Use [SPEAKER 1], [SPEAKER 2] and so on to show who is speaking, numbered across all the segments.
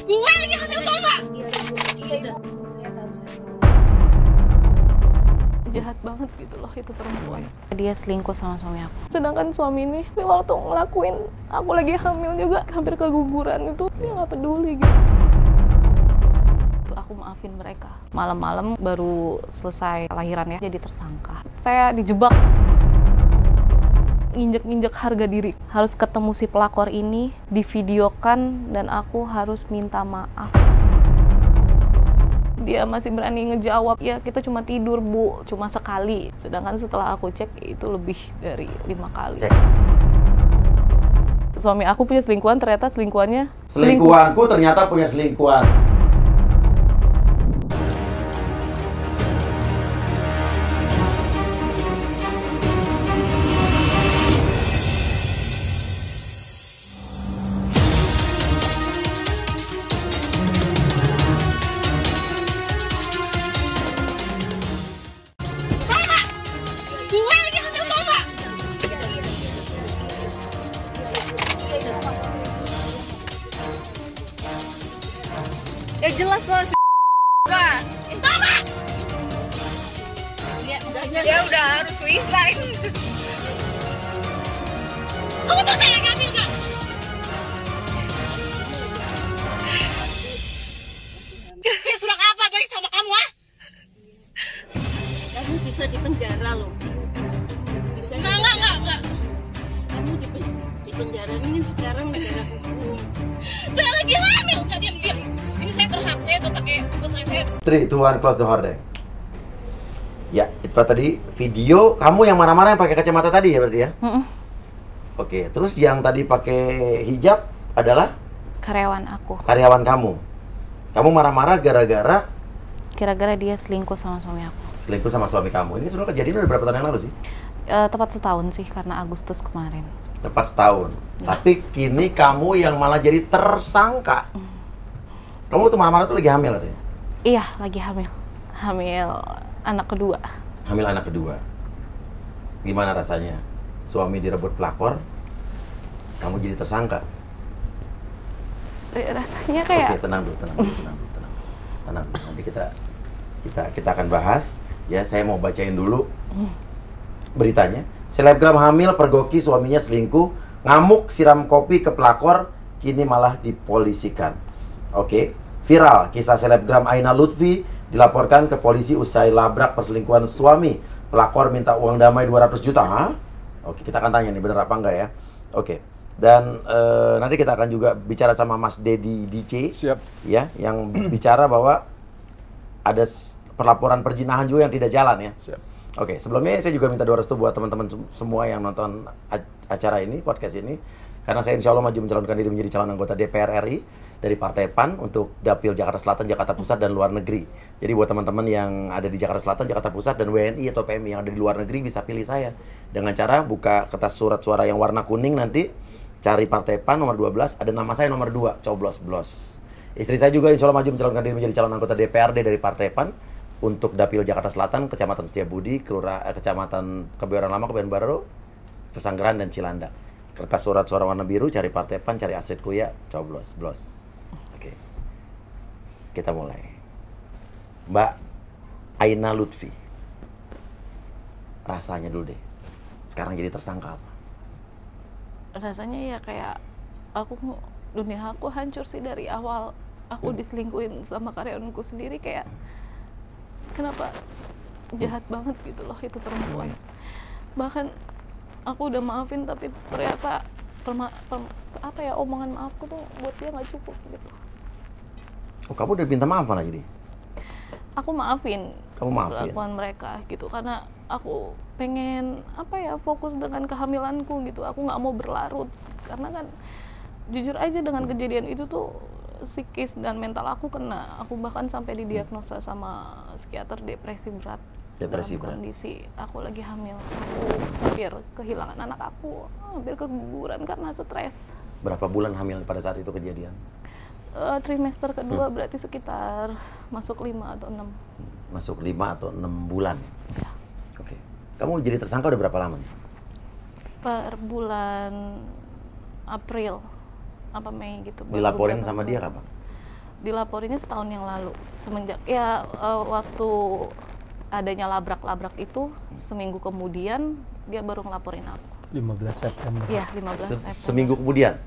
[SPEAKER 1] Gue lagi hamil tau nggak?
[SPEAKER 2] Iya ibu, saya tahu.
[SPEAKER 3] Jahat banget gitu loh itu perempuan. Dia selingkuh sama suami aku. Sedangkan suami ini waktu ngelakuin aku lagi hamil juga hampir keguguran itu dia nggak peduli gitu. Aku maafin mereka. Malam-malam baru selesai lahiran ya, jadi tersangka. Saya dijebak. Nginjek-nginjek harga diri. Harus ketemu si pelakor ini, divideokan, dan aku harus minta maaf. Dia masih berani ngejawab, ya kita cuma tidur bu, cuma sekali. Sedangkan setelah aku cek, itu lebih dari 5 kali. Suami aku punya selingkuhan, ternyata selingkuhannya...
[SPEAKER 4] Selingkuhanku ternyata punya selingkuhan.
[SPEAKER 1] Gue lagi hamil tau nggak? Ya jelas lo harus tau nggak? Dia udah harus resign. Kamu tahu saya lagi hamil nggak? Ya surat apa baik sama kamu ah?
[SPEAKER 2] Kamu bisa dipenjara loh. Bisa
[SPEAKER 1] Enggak.
[SPEAKER 2] Kamu di penjara ini sekarang negara hukum.
[SPEAKER 1] Saya lagi hamil, Kak, diam-diam. Ini saya berhak, saya udah pakai bos saya.
[SPEAKER 4] 3, 2, 1, close the horde. Ya, itu tadi video kamu yang marah-marah yang pakai kacamata tadi ya berarti ya? Oke, terus yang tadi pakai hijab adalah
[SPEAKER 3] Karyawan aku.
[SPEAKER 4] karyawan kamu. Kamu marah-marah gara-gara
[SPEAKER 3] Kira-kira dia selingkuh sama suami aku.
[SPEAKER 4] selingkuh sama suami kamu. Ini sebenarnya kejadian udah berapa tahun yang lalu sih?
[SPEAKER 3] Tepat setahun sih, karena Agustus kemarin.
[SPEAKER 4] Tepat setahun. Tapi kini kamu yang malah jadi tersangka. Kamu tuh marah-marah tuh lagi hamil katanya?
[SPEAKER 3] Iya, lagi hamil. Hamil anak kedua.
[SPEAKER 4] Hamil anak kedua. Gimana rasanya? Suami direbut pelakor, kamu jadi tersangka.
[SPEAKER 3] Rasanya kayak...
[SPEAKER 4] Oke, tenang dulu. Nanti kita akan bahas. Ya, saya mau bacain dulu beritanya. Selebgram hamil pergoki suaminya selingkuh, ngamuk siram kopi ke pelakor, kini malah dipolisikan. Oke, viral kisah selebgram Aina Lutfi dilaporkan ke polisi usai labrak perselingkuhan suami. Pelakor minta uang damai 200 juta. Hah? Oke, kita akan tanya nih benar apa enggak ya. Oke. Dan nanti kita akan juga bicara sama Mas Dedi DC.
[SPEAKER 5] Siap.
[SPEAKER 4] Ya, yang bicara bahwa ada perlaporan perjinahan juga yang tidak jalan ya.
[SPEAKER 5] Siap.
[SPEAKER 4] Oke, sebelumnya saya juga minta doa restu buat teman-teman semua yang nonton acara ini, podcast ini. Karena saya insya Allah maju mencalonkan diri menjadi calon anggota DPR RI dari Partai PAN untuk Dapil Jakarta Selatan, Jakarta Pusat, dan luar negeri. Jadi buat teman-teman yang ada di Jakarta Selatan, Jakarta Pusat, dan WNI atau PMI yang ada di luar negeri bisa pilih saya. Dengan cara buka kertas surat suara yang warna kuning nanti, cari Partai PAN nomor 12, ada nama saya nomor 2, coblos-blos. Istri saya juga insya Allah maju mencalonkan diri menjadi calon anggota DPRD dari Partai PAN untuk Dapil Jakarta Selatan, Kecamatan Setiabudi, Kecamatan Kebayoran Lama, Kebayoran Baru, Pesanggeran, dan Cilandak. Kertas surat suara warna biru, cari Partai PAN, cari Astrid Kuya, coblos-blos. Oke. Kita mulai. Mbak Aina Lutfi. Rasanya dulu deh. Sekarang jadi tersangka apa?
[SPEAKER 3] Rasanya ya kayak dunia aku hancur sih dari awal. Aku diselingkuhin sama karyawanku sendiri, kayak kenapa jahat banget gitu loh itu perempuan. Bahkan aku udah maafin tapi ternyata omongan maafku tuh buat dia nggak cukup gitu.
[SPEAKER 4] Oh, kamu udah minta maaf lagi deh?
[SPEAKER 3] Aku maafin.
[SPEAKER 4] Kamu maafin?
[SPEAKER 3] Perlakuan mereka gitu, karena aku pengen fokus dengan kehamilanku gitu. Aku nggak mau berlarut, karena kan jujur aja dengan kejadian itu tuh psikis dan mental aku kena. Aku bahkan sampai didiagnosa sama psikiater depresi berat.
[SPEAKER 4] Depresi berat.
[SPEAKER 3] Kondisi aku lagi hamil, aku hampir kehilangan anak aku, hampir keguguran karena stres.
[SPEAKER 4] Berapa bulan hamil pada saat itu kejadian?
[SPEAKER 3] Trimester kedua berarti sekitar masuk 5 atau 6.
[SPEAKER 4] Masuk 5 atau 6 bulan?
[SPEAKER 3] Ya.
[SPEAKER 4] Oke. Kamu jadi tersangka udah berapa lama nih?
[SPEAKER 3] Per bulan April apa Mei gitu.
[SPEAKER 4] Dilaporin sama dia kapan?
[SPEAKER 3] Dilaporinnya setahun yang lalu. Semenjak ya waktu adanya labrak-labrak itu, seminggu kemudian dia baru ngelaporin aku.
[SPEAKER 5] 15 September.
[SPEAKER 3] Iya, 15 September.
[SPEAKER 4] Seminggu kemudian.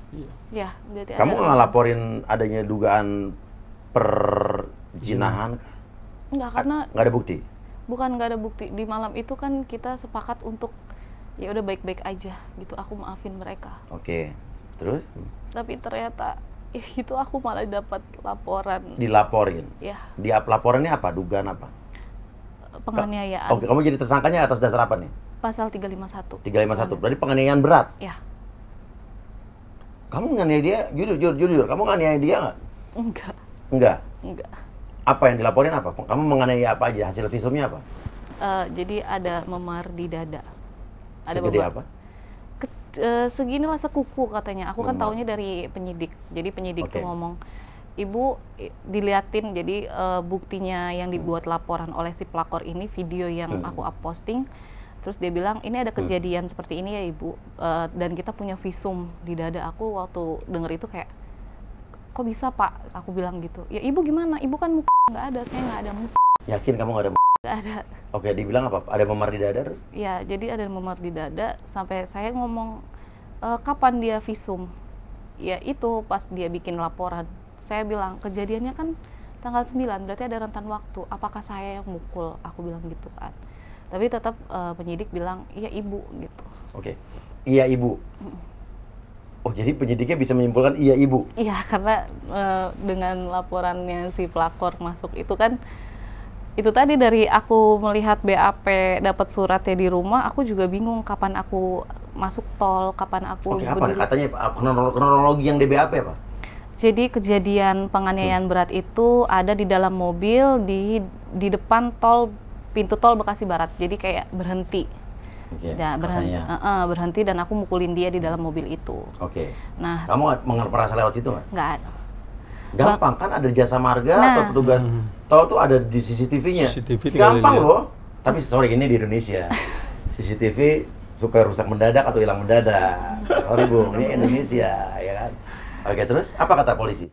[SPEAKER 3] Ya, berarti
[SPEAKER 4] Kamu
[SPEAKER 3] ada.
[SPEAKER 4] nggak ngelaporin adanya dugaan perjinahan?
[SPEAKER 3] Enggak, karena
[SPEAKER 4] Nggak ada bukti.
[SPEAKER 3] bukan nggak ada bukti. Di malam itu kan kita sepakat untuk ya udah baik-baik aja gitu. Aku maafin mereka.
[SPEAKER 4] Oke. Terus
[SPEAKER 3] Tapi ternyata itu aku malah dapat laporan.
[SPEAKER 4] dilaporin.
[SPEAKER 3] Ya,
[SPEAKER 4] Di laporannya apa? Dugaan apa?
[SPEAKER 3] penganiayaan.
[SPEAKER 4] Oke, kamu jadi tersangkanya atas dasar apa nih?
[SPEAKER 3] Pasal 351.
[SPEAKER 4] 351. Berarti penganiayaan berat.
[SPEAKER 3] Ya,
[SPEAKER 4] Kamu nganiaya dia? Jujur. Kamu nganiaya dia nggak?
[SPEAKER 3] enggak.
[SPEAKER 4] Enggak. Apa yang dilaporin apa? Kamu menganiaya apa aja? Hasil visumnya apa?
[SPEAKER 3] Jadi ada memar di dada.
[SPEAKER 4] Segede apa?
[SPEAKER 3] Seginilah sekuku katanya. Aku kan
[SPEAKER 4] Memar.
[SPEAKER 3] taunya dari penyidik. Jadi penyidik
[SPEAKER 4] Oke.
[SPEAKER 3] tuh ngomong, Ibu diliatin. Jadi buktinya yang dibuat laporan oleh si pelakor ini video yang aku posting. Terus dia bilang ini ada kejadian seperti ini ya Ibu. Dan kita punya visum di dada. Aku waktu denger itu kayak, kok bisa Pak? Aku bilang gitu. Ya Ibu gimana? Ibu kan muka nggak ada. Saya nggak ada muka.
[SPEAKER 4] Yakin kamu nggak ada?
[SPEAKER 3] Nggak ada.
[SPEAKER 4] Oke, dibilang apa? Ada memar di dada terus?
[SPEAKER 3] Ya, jadi ada memar di dada sampai saya ngomong kapan dia visum? Ya itu pas dia bikin laporan. Saya bilang kejadiannya kan tanggal 9, berarti ada rentan waktu. Apakah saya yang mukul? Aku bilang gitu kan. Tapi tetap penyidik bilang iya Ibu gitu.
[SPEAKER 4] Oke. Iya Ibu. Oh, jadi penyidiknya bisa menyimpulkan iya Ibu.
[SPEAKER 3] Iya, karena dengan laporannya si pelakor masuk itu kan itu tadi dari aku melihat BAP dapat suratnya di rumah, aku juga bingung kapan aku masuk tol, kapan aku
[SPEAKER 4] Oke, apa?
[SPEAKER 3] berdiri.
[SPEAKER 4] Katanya kronologi yang di BAP apa?
[SPEAKER 3] Jadi kejadian penganiayaan berat itu ada di dalam mobil di depan tol, pintu tol Bekasi Barat. Jadi kayak berhenti.
[SPEAKER 4] Oke,
[SPEAKER 3] Ya, berhenti dan aku mukulin dia di dalam mobil itu.
[SPEAKER 4] Oke.
[SPEAKER 3] Nah,
[SPEAKER 4] Kamu merasa lewat situ nggak?
[SPEAKER 3] nggak ada.
[SPEAKER 4] Gampang kan, ada jasa marga
[SPEAKER 3] Nah.
[SPEAKER 4] atau petugas tol tuh ada di CCTV-nya.
[SPEAKER 5] CCTV tinggal
[SPEAKER 4] Gampang
[SPEAKER 5] dilihat.
[SPEAKER 4] loh. Tapi sorry, ini di Indonesia. CCTV suka rusak mendadak atau hilang mendadak. Sorry Bu, ini Indonesia, ya kan? Oke, terus apa kata polisi?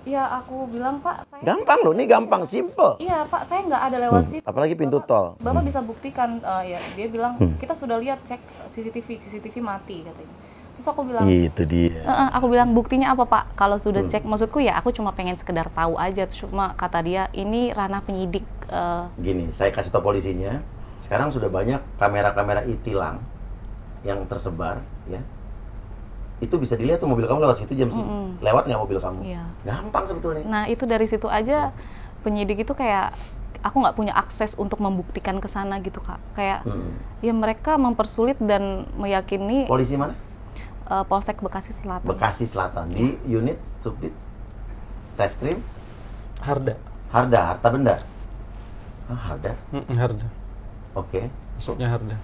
[SPEAKER 3] Ya aku bilang Pak, saya
[SPEAKER 4] Gampang loh, ini gampang, simple.
[SPEAKER 3] iya Pak, saya nggak ada lewat situ.
[SPEAKER 4] Apalagi pintu tol.
[SPEAKER 3] Bapak bisa buktikan, ya dia bilang kita sudah lihat cek CCTV mati katanya. Terus aku bilang,
[SPEAKER 4] Itu dia.
[SPEAKER 3] Aku bilang buktinya apa Pak? Kalau sudah cek, maksudku ya aku cuma pengen sekedar tahu aja. Cuma kata dia ini ranah penyidik.
[SPEAKER 4] Gini, saya kasih tau polisinya. Sekarang sudah banyak kamera-kamera e-tilang yang tersebar, ya. Itu bisa dilihat tuh mobil kamu lewat situ jam segini. Lewat nggak mobil kamu?
[SPEAKER 3] Iya.
[SPEAKER 4] Gampang sebetulnya.
[SPEAKER 3] Nah itu dari situ aja penyidik itu kayak aku nggak punya akses untuk membuktikan ke sana gitu Kak. Kayak ya mereka mempersulit dan meyakini.
[SPEAKER 4] Polisi mana?
[SPEAKER 3] Polsek Bekasi Selatan.
[SPEAKER 4] Bekasi Selatan, di unit Subdit Reskrim
[SPEAKER 5] Harda.
[SPEAKER 4] Harta Benda. Harda.
[SPEAKER 5] Harda.
[SPEAKER 4] Oke.
[SPEAKER 5] Masuknya Harda.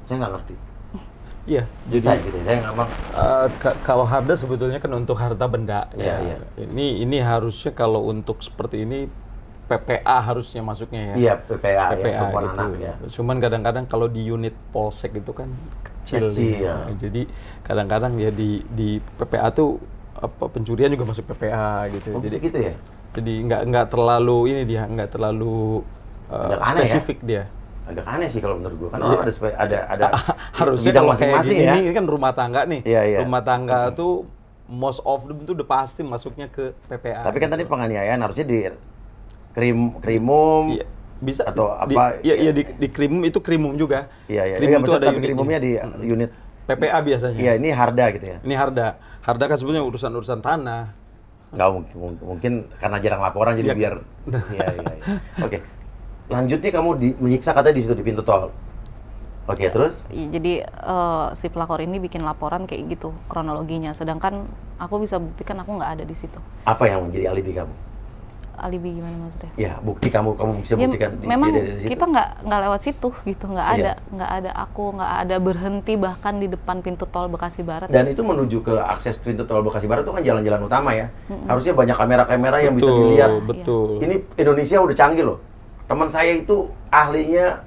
[SPEAKER 4] Saya nggak ngerti.
[SPEAKER 5] Iya,
[SPEAKER 4] Bisa
[SPEAKER 5] jadi
[SPEAKER 4] gitu. Saya nggak mau.
[SPEAKER 5] kalau Harda sebetulnya kan untuk harta benda.
[SPEAKER 4] Iya,
[SPEAKER 5] ya.
[SPEAKER 4] iya.
[SPEAKER 5] Ini harusnya kalau untuk seperti ini PPA harusnya masuknya ya.
[SPEAKER 4] Iya, PPA ya,
[SPEAKER 5] PPA
[SPEAKER 4] perempuan
[SPEAKER 5] gitu.
[SPEAKER 4] anak ya.
[SPEAKER 5] Cuman kadang-kadang kalau di unit polsek itu kan kecil.
[SPEAKER 4] Kecil.
[SPEAKER 5] Ya. Jadi kadang-kadang ya di PPA tuh apa pencurian juga masuk PPA gitu.
[SPEAKER 4] Oh,
[SPEAKER 5] Jadi
[SPEAKER 4] bisa gitu ya?
[SPEAKER 5] Jadi nggak terlalu ini dia nggak terlalu
[SPEAKER 4] Agak aneh ya?
[SPEAKER 5] spesifik dia.
[SPEAKER 4] Agak aneh sih kalau menurut gua. Kan orang ada
[SPEAKER 5] Harusnya
[SPEAKER 4] bidang
[SPEAKER 5] kalau kayak
[SPEAKER 4] masing-masing
[SPEAKER 5] gini,
[SPEAKER 4] ya.
[SPEAKER 5] ini kan rumah tangga nih.
[SPEAKER 4] Iya, iya.
[SPEAKER 5] Rumah tangga tuh most of them tuh udah pasti masuknya ke PPA.
[SPEAKER 4] Tapi kan tadi penganiayaan harusnya di krimum.
[SPEAKER 5] Iya, bisa
[SPEAKER 4] atau apa?
[SPEAKER 5] Iya di krimum itu krimum juga.
[SPEAKER 4] Iya, iya.
[SPEAKER 5] Krimum
[SPEAKER 4] Iya,
[SPEAKER 5] itu
[SPEAKER 4] maksudnya
[SPEAKER 5] ada
[SPEAKER 4] tapi krimumnya di unit.
[SPEAKER 5] PPA biasanya.
[SPEAKER 4] Iya, ini Harda gitu ya.
[SPEAKER 5] Ini Harda. Harda kan sebenarnya urusan tanah.
[SPEAKER 4] Nggak mungkin karena jarang laporan jadi
[SPEAKER 5] Iya.
[SPEAKER 4] biar. Iya. Oke. Lanjutnya kamu menyiksa katanya di situ di pintu tol. Oke, terus?
[SPEAKER 3] Jadi si pelakor ini bikin laporan kayak gitu kronologinya. Sedangkan aku bisa buktikan aku nggak ada di situ.
[SPEAKER 4] Apa yang menjadi alibi kamu?
[SPEAKER 3] Alibi gimana maksudnya?
[SPEAKER 4] Ya, bukti kamu bisa
[SPEAKER 3] Ya,
[SPEAKER 4] buktikan
[SPEAKER 3] memang
[SPEAKER 4] di situ.
[SPEAKER 3] kita nggak lewat situ gitu, nggak
[SPEAKER 4] Iya.
[SPEAKER 3] ada aku nggak ada berhenti bahkan di depan pintu tol Bekasi Barat.
[SPEAKER 4] Dan itu menuju ke akses pintu tol Bekasi Barat itu kan jalan-jalan utama ya. Harusnya banyak kamera-kamera yang bisa dilihat.
[SPEAKER 5] Betul.
[SPEAKER 4] Ini Indonesia udah canggih loh. Teman saya itu ahlinya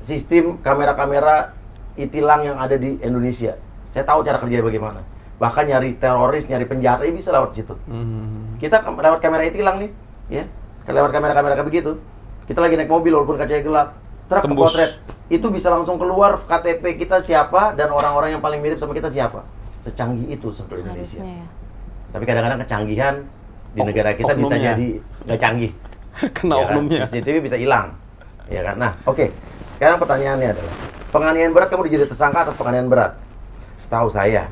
[SPEAKER 4] sistem kamera-kamera e-tilang yang ada di Indonesia. Saya tahu cara kerjanya bagaimana. bahkan nyari teroris, nyari penjara, bisa lewat situ. Kita lewat kamera itu hilang nih, ya. Lewat kamera-kamera kayak begitu. Kita lagi naik mobil walaupun kacanya gelap, truk kepotret, itu bisa langsung keluar KTP kita siapa dan orang-orang yang paling mirip sama kita siapa. Secanggih itu sebetulnya Indonesia.
[SPEAKER 3] Harusnya ya.
[SPEAKER 4] Tapi kadang-kadang kecanggihan di negara kita bisa
[SPEAKER 5] oknumnya.
[SPEAKER 4] jadi nggak canggih.
[SPEAKER 5] Kena
[SPEAKER 4] Ya kan?
[SPEAKER 5] oknumnya.
[SPEAKER 4] CCTV bisa hilang. Ya kan? Nah, oke. Sekarang pertanyaannya adalah, penganiayaan berat kamu dijadi tersangka atas penganiayaan berat. Setahu saya,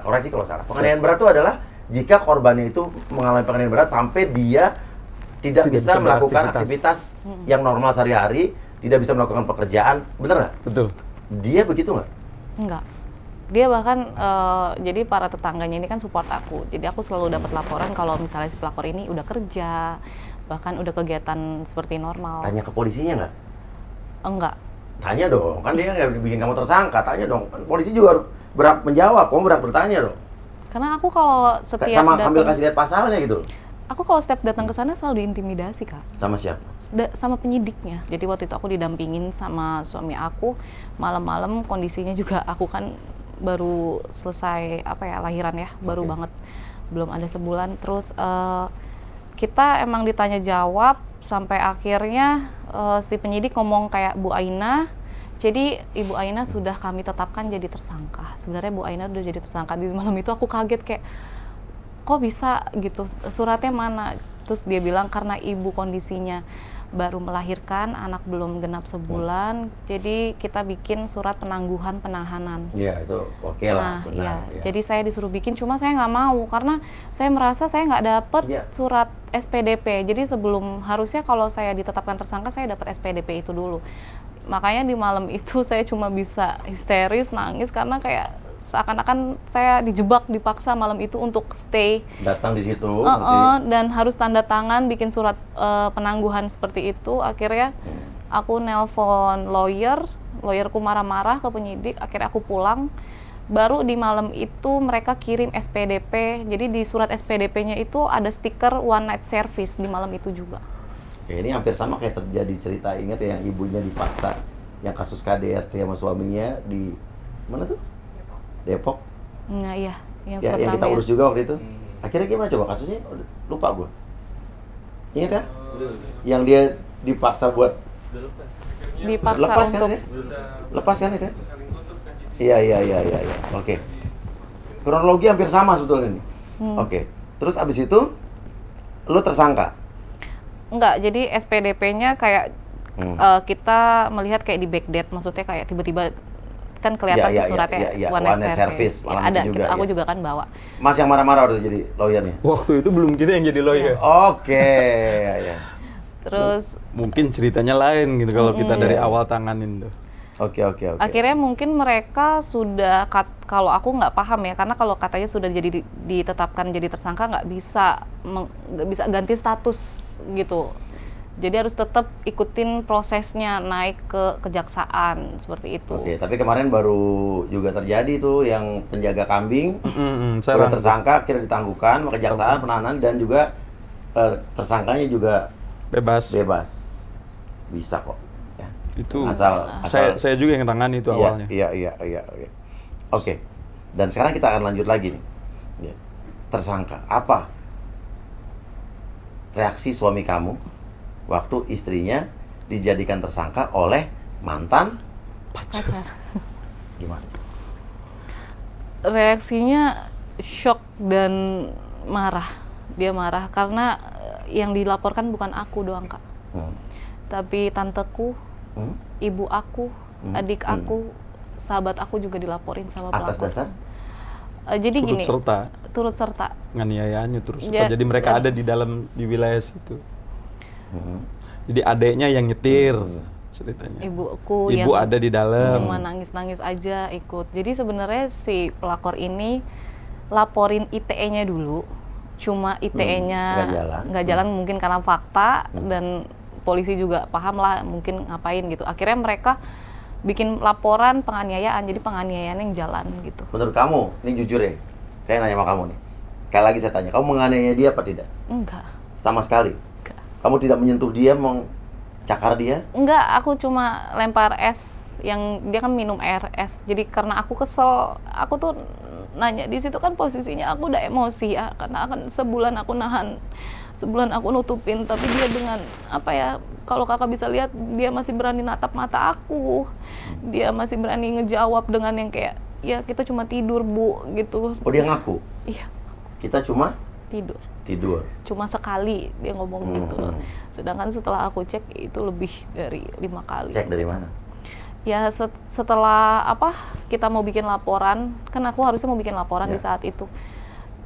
[SPEAKER 4] koreksi kalau salah. Penganiayaan berat itu adalah jika korbannya itu mengalami penganiayaan berat sampai dia tidak bisa melakukan aktivitas yang normal sehari-hari, tidak bisa melakukan pekerjaan, bener nggak?
[SPEAKER 5] Betul.
[SPEAKER 4] Dia begitu nggak?
[SPEAKER 3] Enggak. Dia bahkan, jadi para tetangganya ini kan support aku. Jadi aku selalu dapat laporan kalau misalnya si pelakor ini udah kerja, bahkan udah kegiatan seperti normal.
[SPEAKER 4] Tanya ke polisinya nggak?
[SPEAKER 3] Enggak.
[SPEAKER 4] Tanya dong, kan dia nggak bikin kamu tersangka. Tanya dong, kan polisi juga berhak menjawab, kamu berhak bertanya dong.
[SPEAKER 3] Karena aku kalau setiap
[SPEAKER 4] Sama ambil
[SPEAKER 3] datang,
[SPEAKER 4] kasih lihat pasalnya gitu.
[SPEAKER 3] aku kalau setiap datang ke sana selalu diintimidasi, Kak.
[SPEAKER 4] Sama siapa?
[SPEAKER 3] Sama penyidiknya. Jadi waktu itu aku didampingin sama suami aku, malam-malam kondisinya juga aku kan baru selesai lahiran ya, baru banget, belum ada sebulan. Terus kita emang ditanya jawab sampai akhirnya si penyidik ngomong kayak, Bu Aina, jadi Ibu Aina sudah kami tetapkan jadi tersangka. Sebenarnya Bu Aina udah jadi tersangka. Di malam itu aku kaget kayak, kok bisa gitu, suratnya mana? Terus dia bilang karena ibu kondisinya baru melahirkan, anak belum genap sebulan, jadi kita bikin surat penangguhan penahanan.
[SPEAKER 4] Iya, itu oke lah,
[SPEAKER 3] Nah,
[SPEAKER 4] benar.
[SPEAKER 3] iya.
[SPEAKER 4] Ya.
[SPEAKER 3] Jadi saya disuruh bikin, cuma saya nggak mau karena saya merasa saya nggak dapet
[SPEAKER 4] Iya.
[SPEAKER 3] surat SPDP. Jadi harusnya kalau saya ditetapkan tersangka, saya dapat SPDP itu dulu. Makanya di malam itu saya cuma bisa histeris, nangis karena kayak seakan-akan saya dijebak, dipaksa malam itu untuk stay.
[SPEAKER 4] Datang di situ,
[SPEAKER 3] Dan harus tanda tangan, bikin surat penangguhan seperti itu. Akhirnya aku nelpon lawyerku marah-marah ke penyidik, akhirnya aku pulang. Baru di malam itu mereka kirim SPDP, jadi di surat SPDP-nya itu ada stiker one night service di malam itu juga.
[SPEAKER 4] Oke, ini hampir sama kayak terjadi cerita, ingat ya, yang ibunya dipaksa, yang kasus KDRT sama suaminya di mana tuh? Depok.
[SPEAKER 3] Nah iya, yang
[SPEAKER 4] Ya,
[SPEAKER 3] sempat
[SPEAKER 4] yang kita
[SPEAKER 3] rame
[SPEAKER 4] urus juga waktu itu. Akhirnya gimana coba kasusnya? Lupa gua. Ingat kan? Yang dia dipaksa buat
[SPEAKER 3] dipaksa
[SPEAKER 4] lepas
[SPEAKER 3] untuk
[SPEAKER 4] kan ya? Lepas kan itu? Iya. Oke. Kronologi hampir sama sebetulnya nih. Oke. Terus abis itu lu tersangka?
[SPEAKER 3] enggak, jadi SPDP-nya kayak kita melihat kayak di backdate, maksudnya kayak tiba-tiba kan kelihatan tuh suratnya one night service. Ya, ada,
[SPEAKER 4] juga,
[SPEAKER 3] aku juga kan bawa.
[SPEAKER 4] Mas yang marah-marah udah jadi lawyernya?
[SPEAKER 5] Waktu itu belum kita yang jadi lawyer.
[SPEAKER 4] Oke, ya.
[SPEAKER 3] Terus
[SPEAKER 5] Mungkin ceritanya lain gitu kalau kita dari awal tanganin tuh.
[SPEAKER 4] Oke.
[SPEAKER 3] akhirnya mungkin mereka sudah, kalau aku nggak paham ya, karena kalau katanya sudah jadi ditetapkan jadi tersangka nggak bisa ganti status gitu. Jadi harus tetap ikutin prosesnya naik ke kejaksaan seperti itu.
[SPEAKER 4] Oke, tapi kemarin baru juga terjadi tuh yang penjaga kambing
[SPEAKER 5] Saya
[SPEAKER 4] udah tersangka, kira ditangguhkan sama kejaksaan penahanan dan juga tersangkanya juga
[SPEAKER 5] bebas.
[SPEAKER 4] Bisa kok. Ya.
[SPEAKER 5] Itu
[SPEAKER 4] Asal
[SPEAKER 5] saya juga yang tangani itu awalnya.
[SPEAKER 4] Iya. Oke. Dan sekarang kita akan lanjut lagi nih. Ya. Tersangka apa reaksi suami kamu waktu istrinya dijadikan tersangka oleh mantan
[SPEAKER 3] Pacar.
[SPEAKER 4] gimana?
[SPEAKER 3] Reaksinya shock dan marah. Dia marah karena yang dilaporkan bukan aku doang, Kak. Tapi tanteku, ibu aku, adik aku, sahabat aku juga dilaporin sama pelapor.
[SPEAKER 4] Atas dasar?
[SPEAKER 3] Jadi gini, turut serta.
[SPEAKER 5] Penganiayaannya turut serta. Jadi mereka ada di wilayah situ. Jadi adeknya yang nyetir ceritanya.
[SPEAKER 3] Ibu
[SPEAKER 5] yang ada di dalam.
[SPEAKER 3] Cuma nangis-nangis aja ikut. Jadi sebenarnya si pelakor ini laporin ITE-nya dulu. Cuma ITE-nya nggak jalan mungkin karena fakta dan polisi juga paham lah mungkin ngapain gitu. Akhirnya mereka bikin laporan penganiayaan, jadi penganiayaan yang jalan gitu.
[SPEAKER 4] Menurut kamu, ini jujur ya, saya nanya sama kamu nih. Sekali lagi saya tanya, kamu menganiaya dia apa tidak?
[SPEAKER 3] Enggak.
[SPEAKER 4] Sama sekali?
[SPEAKER 3] Enggak.
[SPEAKER 4] Kamu tidak menyentuh dia, mencakar dia?
[SPEAKER 3] Enggak, aku cuma lempar es yang dia kan minum air es. Jadi karena aku kesel, aku tuh nanya di situ kan posisinya aku udah emosi ya, karena akan sebulan aku nahan, sebulan aku nutupin, tapi dia dengan apa ya, kalau kakak bisa lihat dia masih berani natap mata aku, dia masih berani ngejawab dengan yang kayak ya kita cuma tidur bu gitu.
[SPEAKER 4] Oh dia ngaku?
[SPEAKER 3] Iya.
[SPEAKER 4] Kita cuma
[SPEAKER 3] tidur cuma sekali dia ngomong gitu loh. Sedangkan setelah aku cek itu lebih dari 5 kali.
[SPEAKER 4] Cek dari mana?
[SPEAKER 3] Ya setelah apa kita mau bikin laporan, kan aku harusnya mau bikin laporan di saat itu.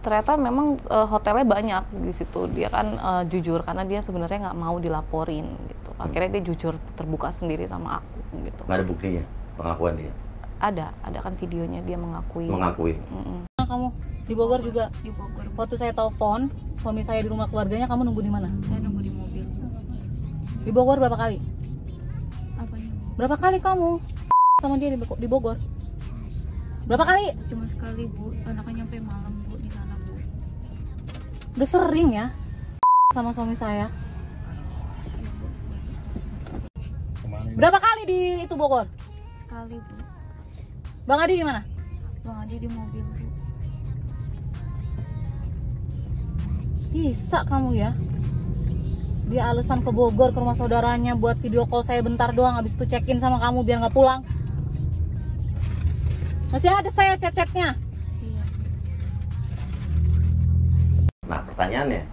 [SPEAKER 3] Ternyata memang hotelnya banyak di situ. Dia kan jujur karena dia sebenarnya nggak mau dilaporin gitu. Akhirnya dia jujur terbuka sendiri sama aku gitu.
[SPEAKER 4] Nggak ada buktinya pengakuan dia?
[SPEAKER 3] Ada kan videonya dia mengakui.
[SPEAKER 6] Kamu di Bogor juga? Di Bogor. Waktu saya telepon suami saya di rumah keluarganya, kamu nunggu di mana?
[SPEAKER 2] Saya nunggu di mobil.
[SPEAKER 6] Di Bogor berapa kali?
[SPEAKER 2] Apanya?
[SPEAKER 6] Berapa kali kamu sama dia di Bogor? Berapa kali?
[SPEAKER 2] Cuma sekali bu, karena kan nyampe malam bu di sana bu.
[SPEAKER 6] Udah sering ya sama suami saya. Berapa kali di itu Bogor?
[SPEAKER 2] Sekali bu.
[SPEAKER 6] Bang Adi di mana?
[SPEAKER 2] Bang Adi di mobil bu.
[SPEAKER 6] Bisa kamu ya. Dia alasan ke Bogor ke rumah saudaranya buat video call saya bentar doang, habis itu check-in sama kamu biar nggak pulang. Masih ada saya chat-chatnya.
[SPEAKER 2] Iya.
[SPEAKER 4] Nah pertanyaannya,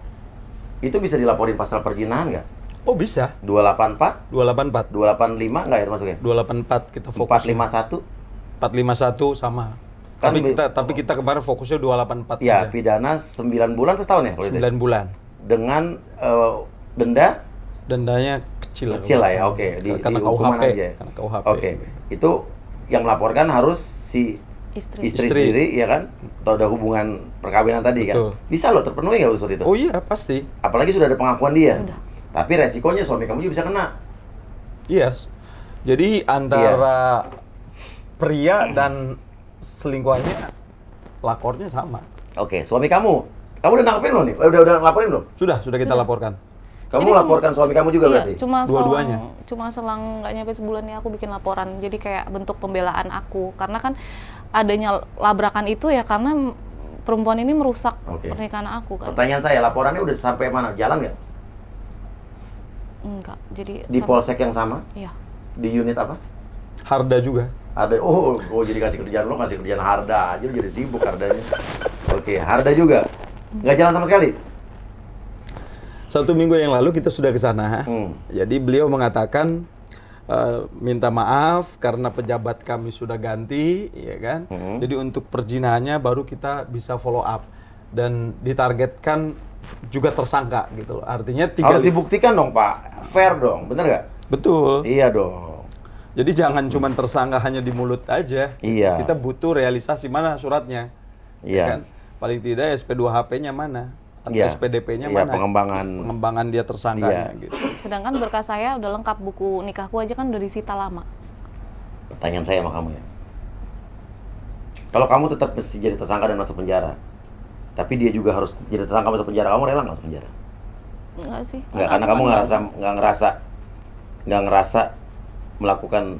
[SPEAKER 4] itu bisa dilaporin pasal perzinahan nggak?
[SPEAKER 5] Oh bisa.
[SPEAKER 4] 284?
[SPEAKER 5] 284.
[SPEAKER 4] 285 nggak ya termasuknya?
[SPEAKER 5] 284 kita fokus.
[SPEAKER 4] 451?
[SPEAKER 5] 451 sama.
[SPEAKER 4] Kan
[SPEAKER 5] tapi kita kemarin fokusnya 284.
[SPEAKER 4] Ya,
[SPEAKER 5] aja.
[SPEAKER 4] pidana 9 bulan per tahun ya?
[SPEAKER 5] 9 bulan.
[SPEAKER 4] Dengan denda?
[SPEAKER 5] Dendanya kecil
[SPEAKER 4] Lah ya, oke. Di hukuman
[SPEAKER 5] KUHP.
[SPEAKER 4] aja.
[SPEAKER 5] Karena KUHP.
[SPEAKER 4] Oke. Itu yang melaporkan harus si istri sendiri, ya kan? Atau ada hubungan perkawinan tadi.
[SPEAKER 5] Betul.
[SPEAKER 4] Kan? Bisa loh terpenuhi nggak unsur itu?
[SPEAKER 5] Oh iya, pasti.
[SPEAKER 4] Apalagi sudah ada pengakuan dia.
[SPEAKER 3] Udah.
[SPEAKER 4] Tapi resikonya suami kamu juga bisa kena.
[SPEAKER 5] Iya. Jadi antara pria dan selingkuhannya lapornya sama.
[SPEAKER 4] Oke, suami kamu udah nangkepin loh nih? Udah laporin belum?
[SPEAKER 5] Sudah kita laporkan.
[SPEAKER 4] Kamu
[SPEAKER 3] Jadi
[SPEAKER 4] laporkan suami kamu juga berarti?
[SPEAKER 5] Dua-duanya.
[SPEAKER 3] Cuma selang nggak nyampe sebulan nih aku bikin laporan. Jadi kayak bentuk pembelaan aku. Karena kan adanya labrakan itu ya karena perempuan ini merusak pernikahan aku kan.
[SPEAKER 4] Pertanyaan saya, laporannya udah sampai mana? Jalan nggak?
[SPEAKER 3] Enggak. Jadi
[SPEAKER 4] Di polsek yang sama?
[SPEAKER 3] Iya.
[SPEAKER 4] Di unit apa?
[SPEAKER 5] Harda juga.
[SPEAKER 4] Ada, jadi kasih kerjaan lo, kasih kerjaan Harda aja, jadi sibuk Hardanya. Oke, Harda juga? Nggak jalan sama sekali?
[SPEAKER 5] 1 minggu yang lalu kita sudah ke sana. Jadi beliau mengatakan minta maaf karena pejabat kami sudah ganti, ya kan. Jadi untuk perzinahannya baru kita bisa follow up dan ditargetkan juga tersangka gitu loh. Artinya
[SPEAKER 4] harus dibuktikan dong Pak, fair dong, bener nggak?
[SPEAKER 5] Betul.
[SPEAKER 4] Iya dong.
[SPEAKER 5] Jadi jangan cuma tersangka hanya di mulut aja.
[SPEAKER 4] Iya.
[SPEAKER 5] Kita butuh realisasi mana suratnya.
[SPEAKER 4] Iya.
[SPEAKER 5] Ya kan? Paling tidak SP2HP-nya mana? Atau SPDP-nya
[SPEAKER 4] iya,
[SPEAKER 5] mana?
[SPEAKER 4] pengembangan
[SPEAKER 5] dia tersangkanya gitu.
[SPEAKER 3] Sedangkan berkas saya udah lengkap, buku nikahku aja kan udah disita lama.
[SPEAKER 4] Pertanyaan saya sama kamu ya. Kalau kamu tetap mesti jadi tersangka dan masuk penjara, tapi dia juga harus jadi tersangka masuk penjara, kamu rela nggak masuk penjara?
[SPEAKER 3] Enggak sih.
[SPEAKER 4] Enggak, karena kamu nggak ngerasa melakukan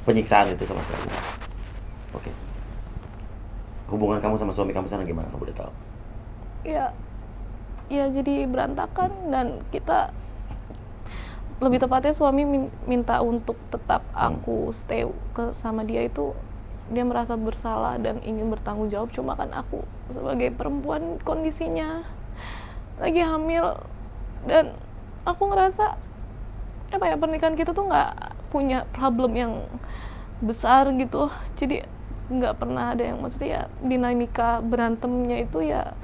[SPEAKER 4] penyiksaan itu sama sekali. Oke. Hubungan kamu sama suami kamu sana gimana? Kamu udah tahu?
[SPEAKER 3] Ya jadi berantakan dan kita lebih tepatnya suami minta untuk tetap aku stay sama dia itu dia merasa bersalah dan ingin bertanggung jawab, cuma kan aku sebagai perempuan kondisinya lagi hamil dan aku ngerasa pernikahan kita tuh nggak punya problem yang besar gitu, jadi nggak pernah ada yang maksudnya ya dinamika berantemnya itu ya